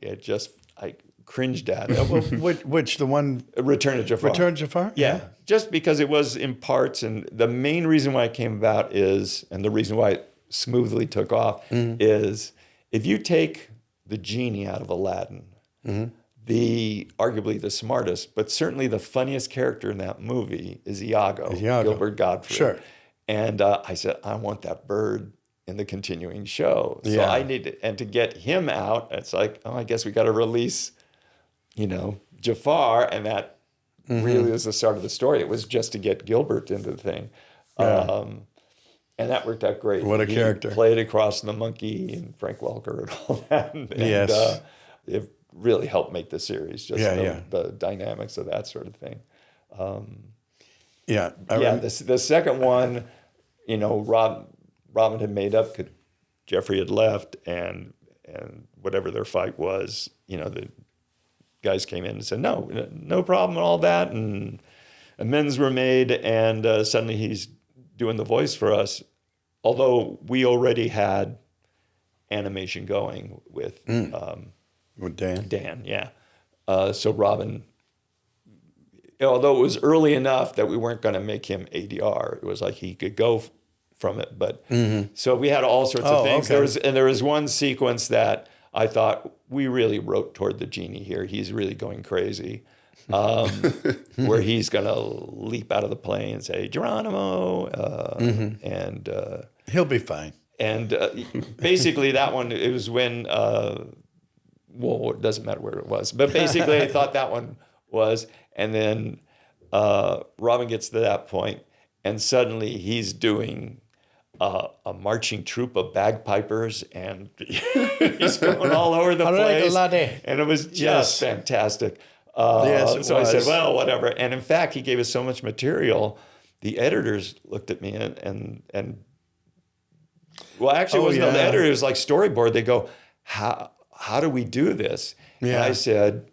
I cringed at it. Which the one? Return of Jafar. Return of Jafar? Yeah. Just because it was in parts, and the main reason why it came about and the reason why it smoothly took off is if you take the genie out of Aladdin, arguably the smartest, but certainly the funniest character in that movie is Iago. Gilbert Gottfried. Sure. And I said, I want that bird in the continuing show. So I needed, and to get him out, it's like, I guess we got to release, Jafar, and that really was the start of the story. It was just to get Gilbert into the thing. Yeah. And that worked out great. What a character. Played across the monkey and Frank Welker and all that. And it really helped make the series, just the dynamics of that sort of thing. The second one, Robin had made up. Jeffrey had left, and whatever their fight was, the guys came in and said, no problem and all that, and amends were made, and suddenly he's doing the voice for us. Although we already had animation going with Dan. Dan, yeah. So Robin. Although it was early enough that we weren't going to make him ADR, it was like he could go from it. But so we had all sorts of things. Okay. There was one sequence that I thought we really wrote toward the genie here. He's really going crazy, where he's going to leap out of the plane and say Geronimo, and he'll be fine. And basically that one, it was when it doesn't matter where it was, but basically I thought that one was. And then Robin gets to that point, and suddenly he's doing a marching troop of bagpipers, and he's going all over the place. And it was just fantastic. So I said, well, whatever. And in fact, he gave us so much material, the editors looked at me and well, actually, it wasn't the editor. It was like storyboard. They go, how do we do this? Yeah. And I said,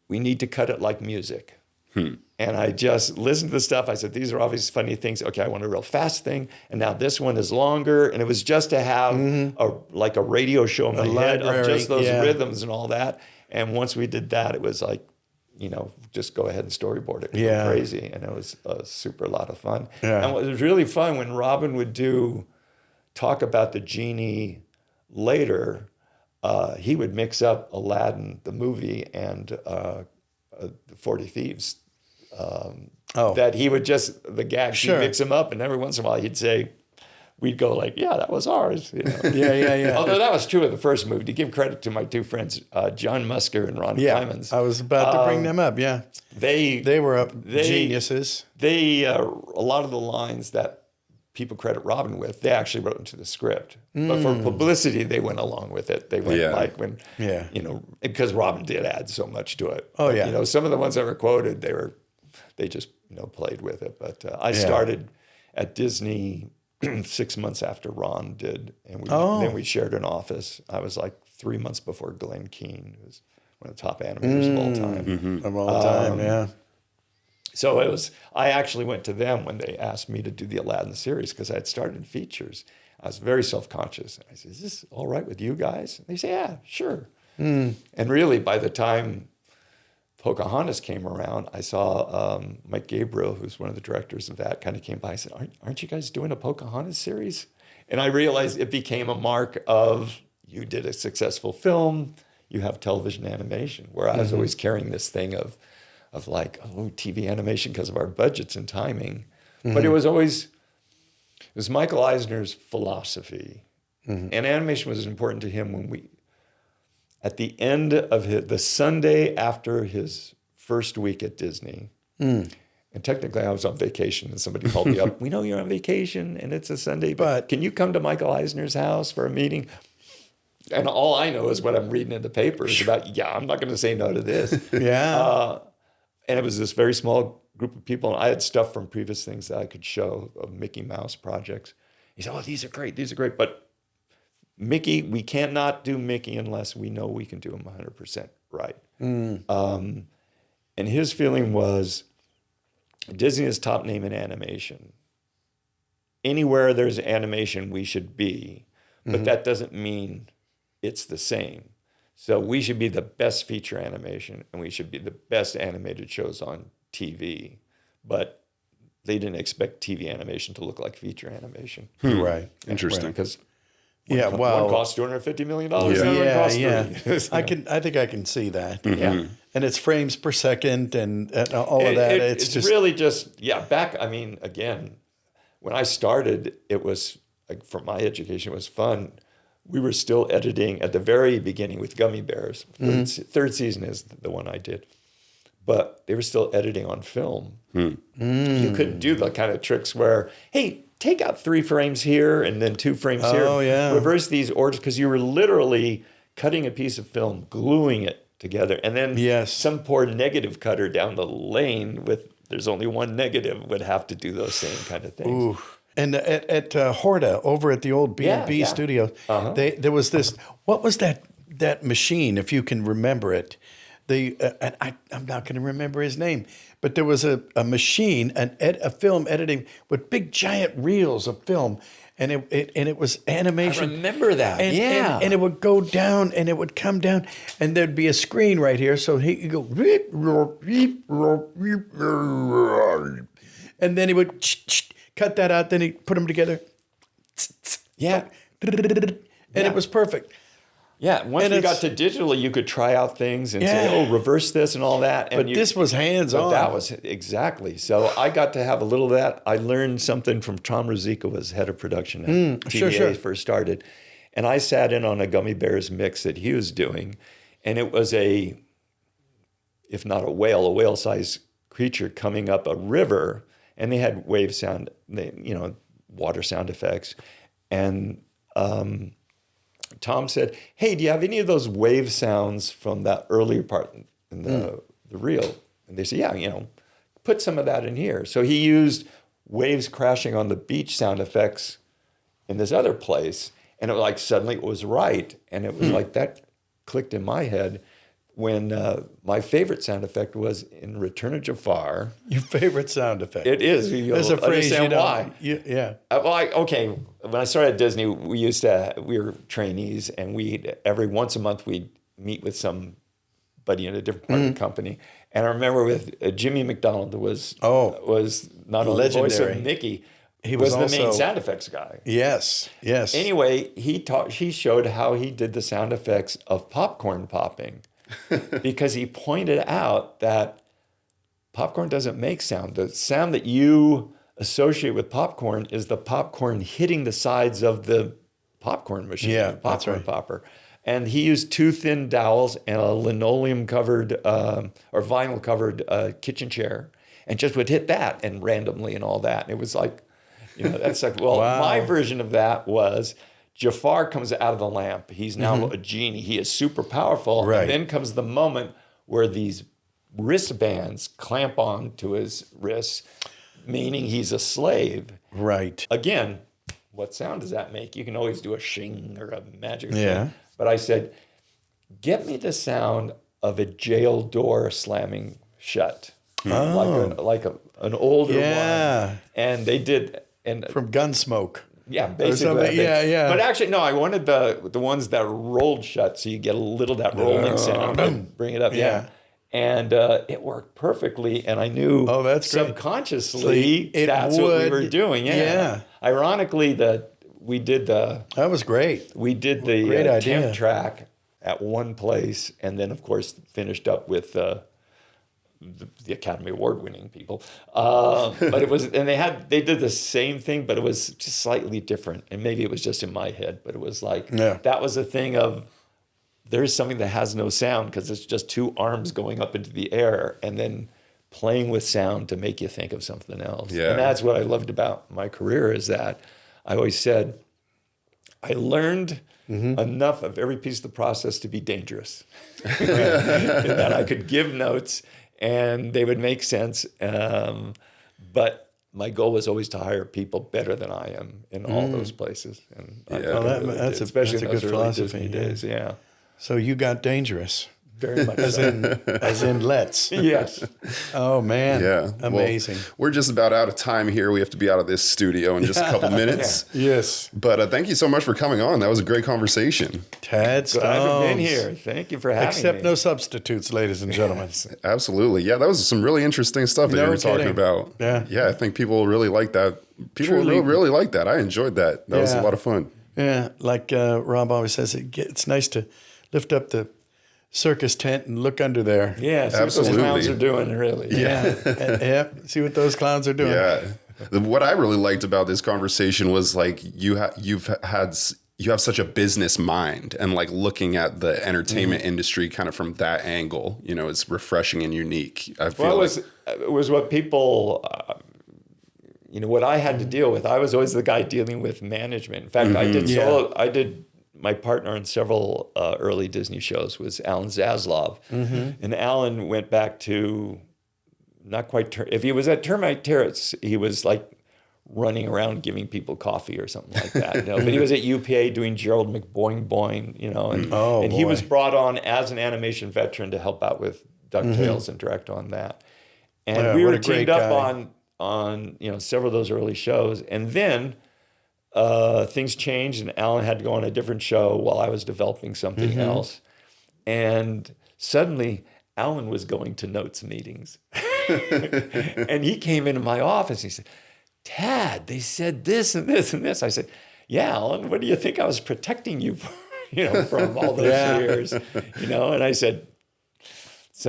we need to cut it like music. And I just listened to the stuff. I said, these are obviously funny things. Okay, I want a real fast thing. And now this one is longer. And it was just to have a radio show in my head of just those rhythms and all that. And once we did that, it was like, just go ahead and storyboard it. Yeah. Crazy. And it was a super lot of fun. Yeah. And what was really fun when Robin would talk about the genie later, he would mix up Aladdin, the movie, and the 40 Thieves. That he would the gags, he'd mix them up, and every once in a while he'd say, we'd go like, yeah, that was ours. Yeah. Although that was true of the first movie. To give credit to my two friends, John Musker and Ron Clemens. I was about to bring them up, yeah. They were geniuses. A lot of the lines that people credit Robin with, they actually wrote into the script. But for publicity, they went along with it. They went because Robin did add so much to it. Oh, but, yeah. Some of the ones that were quoted, they just played with it. But I started at Disney 6 months after Ron did, and then we shared an office. I was like 3 months before Glenn Keane, who's one of the top animators of all time. Of all time, yeah. So I actually went to them when they asked me to do the Aladdin series because I had started features. I was very self-conscious. I said, is this all right with you guys? And they say, yeah, sure. And really, by the time Pocahontas came around, I saw Mike Gabriel, who's one of the directors of that, kind of came by and said, aren't you guys doing a Pocahontas series? And I realized it became a mark of, you did a successful film, you have television animation, where I was always carrying this thing of like, TV animation because of our budgets and timing. But it was Michael Eisner's philosophy. And animation was important to him at the end of the Sunday after his first week at Disney, and technically I was on vacation and somebody called me up, we know you're on vacation and it's a Sunday, but can you come to Michael Eisner's house for a meeting? And all I know is what I'm reading in the papers about, I'm not going to say no to this. And it was this very small group of people, and I had stuff from previous things that I could show of Mickey Mouse projects. He said, these are great, but Mickey, we cannot do Mickey unless we know we can do him 100% right. And his feeling was, Disney is top name in animation. Anywhere there's animation, we should be, but that doesn't mean it's the same. So we should be the best feature animation, and we should be the best animated shows on TV. But they didn't expect TV animation to look like feature animation. Right. Interesting. Because one costs $250 million. I think I can see that. And it's frames per second and all of that. It's just really just, again, when I started, it was, like, for my education, it was fun. We were still editing at the very beginning with Gummy Bears. Third season is the one I did. But they were still editing on film. You couldn't do the kind of tricks where, hey, take out 3 frames here and then 2 frames here. Reverse these orders, because you were literally cutting a piece of film, gluing it together. And then some poor negative cutter down the lane there's only one negative would have to do those same kind of things. Ooh. And at Horta, over at the old B&B studio, there was this, what was that machine, if you can remember it? I'm not going to remember his name, but there was a machine, a film editing with big giant reels of film, and it was animation. I remember that. And it would go down and it would come down, and there'd be a screen right here, so he'd go, and then he would cut that out, then he'd put them together. And it was perfect. Yeah, once we got to digital, you could try out things and say, reverse this and all that. And this was hands-on. That was, exactly. So I got to have a little of that. I learned something from Tom Rosica, was head of production at TVA first started. And I sat in on a Gummy Bears mix that he was doing. And it was if not a whale-sized creature coming up a river. And they had wave sound, water sound effects. And Tom said, hey, do you have any of those wave sounds from that earlier part in the reel? And they said, yeah, put some of that in here. So he used waves crashing on the beach sound effects in this other place. And it was like, suddenly it was right. And it was like, that clicked in my head when my favorite sound effect was in Return of Jafar. Your favorite sound effect? It is. There's a phrase understand why. Okay. When I started at Disney, we were trainees, and every once a month we'd meet with somebody in a different part of the company, And I remember with Jimmy McDonald was not only the voice of Mickey, he was the main sound effects guy. Yes. Anyway, he showed how he did the sound effects of popcorn popping because he pointed out that popcorn doesn't make sound. The sound that you associate with popcorn is the popcorn hitting the sides of the popcorn machine, popcorn popper. And he used two thin dowels and a linoleum covered or vinyl covered kitchen chair, and just would hit that and randomly and all that. And it was like, that's like, well, my version of that was Jafar comes out of the lamp. He's now a genie. He is super powerful. Right. And then comes the moment where these wristbands clamp on to his wrists, meaning he's a slave. Right. Again, what sound does that make? You can always do a shing or a magic thing. But I said, get me the sound of a jail door slamming shut. Like an older one. And they did. And from Gunsmoke. Yeah, basically. But actually, no, I wanted the ones that rolled shut so you get a little of that rolling sound and bring it up. Yeah. And it worked perfectly. And I knew subconsciously that's what we were doing. Yeah. Ironically, we did that was great. We did the temp track at one place, and then of course finished up with the Academy Award winning people. But it was, and they did the same thing, but it was just slightly different. And maybe it was just in my head, but it was like that was a thing of there's something that has no sound because it's just two arms going up into the air and then playing with sound to make you think of something else. Yeah. And that's what I loved about my career is that I always said, I learned enough of every piece of the process to be dangerous. That I could give notes and they would make sense. But my goal was always to hire people better than I am in all those places. And that's a good philosophy. Days. Yeah. So you got dangerous. Very much as in let's. Yes. Oh, man. Yeah. Amazing. Well, we're just about out of time here. We have to be out of this studio in just a couple minutes. Yes. But thank you so much for coming on. That was a great conversation. Tad Stones. Glad to have been here. Thank you for having me. Except no substitutes, ladies and gentlemen. Absolutely. Yeah, that was some really interesting stuff that you were talking about. Yeah. Yeah, I think people really like that. People really like that. I enjoyed that. That was a lot of fun. Yeah. Like Rob always says, it's nice to lift up the circus tent and look under there. Yeah, see what those clowns are doing, really. Yeah. See what those clowns are doing. Yeah. What I really liked about this conversation was like you have such a business mind, and like looking at the entertainment industry kind of from that angle, it's refreshing and unique. I feel it was what people, what I had to deal with. I was always the guy dealing with management. In fact, I did my partner on several early Disney shows was Alan Zaslav. And Alan went back to not quite, if he was at Termite Terrace, he was like running around giving people coffee or something like that. But he was at UPA doing Gerald McBoing Boing, and he was brought on as an animation veteran to help out with DuckTales and direct on that. And we were teamed up on several of those early shows. And then things changed and Alan had to go on a different show while I was developing something else. And suddenly Alan was going to notes meetings. And he came into my office and he said, Tad, they said this and this and this. I said, yeah, Alan, what do you think I was protecting you for, from all those years? And I said, it's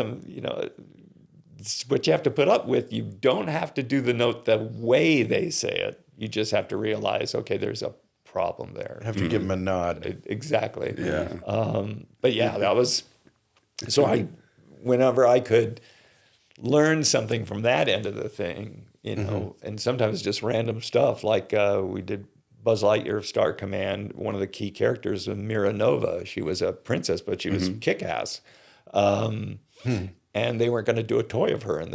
what you have to put up with. You don't have to do the note the way they say it. You just have to realize, okay, there's a problem there. Have to give them a nod. Exactly. Yeah. But yeah, that was, so whenever I could learn something from that end of the thing, and sometimes just random stuff, like we did Buzz Lightyear of Star Command. One of the key characters was Mira Nova. She was a princess, but she was kick-ass. And they weren't going to do a toy of her in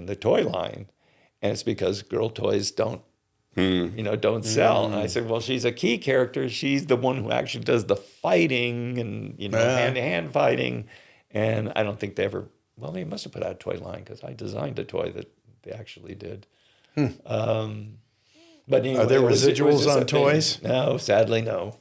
the toy line. And it's because girl toys don't sell. And I said, well, she's a key character. She's the one who actually does the fighting and, hand-to-hand fighting. And I don't think they must have put out a toy line because I designed a toy that they actually did. But anyway, Are there it was residuals just on a thing. toys? No, sadly, no.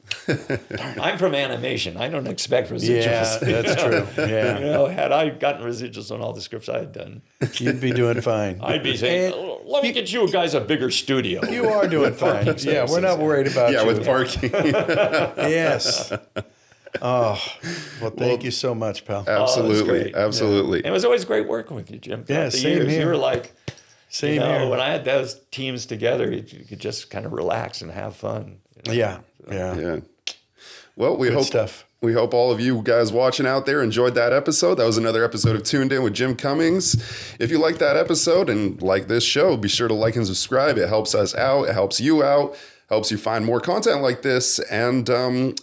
I'm from animation. I don't expect residuals. Yeah, that's true. Yeah. You know, had I gotten residuals on all the scripts I had done, You'd be doing fine. I'd be saying, "Oh, let me get you guys a bigger studio. You are doing fine. Yeah, we're not worried about you. Yeah, with parking. Yes. Oh, well, thank you so much, pal. Absolutely. Absolutely. And it was always great working with you, Jim. Yeah, The same years. here. You were like, Same here. when I had those teams together, you could just kind of relax and have fun. You know? Yeah. Yeah. Well, we Good hope stuff. We hope all of you guys watching out there enjoyed that episode. That was another episode of Toon'd In with Jim Cummings. If you like that episode and like this show, be sure to like and subscribe. It helps us out. It helps you out. Helps you find more content like this. And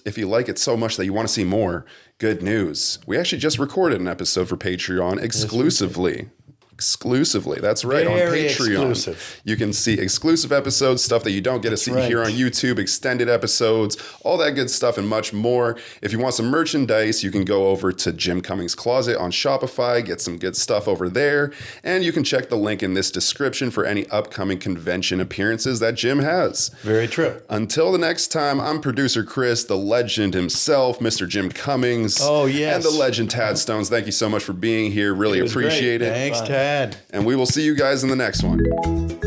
if you like it so much that you want to see more, good news. We actually just recorded an episode for Patreon exclusively. Exclusively. That's right. Very on Patreon. exclusive. You can see exclusive episodes, stuff that you don't get to see here on YouTube, extended episodes, all that good stuff and much more. If you want some merchandise, you can go over to Jim Cummings Closet on Shopify, get some good stuff over there. And you can check the link in this description for any upcoming convention appearances that Jim has. Very true. Until the next time, I'm producer Chris, the legend himself, Mr. Jim Cummings. Oh, yes. And the legend Tad Stones. Thank you so much for being here. Really appreciate it. Thanks, Tad. And we will see you guys in the next one.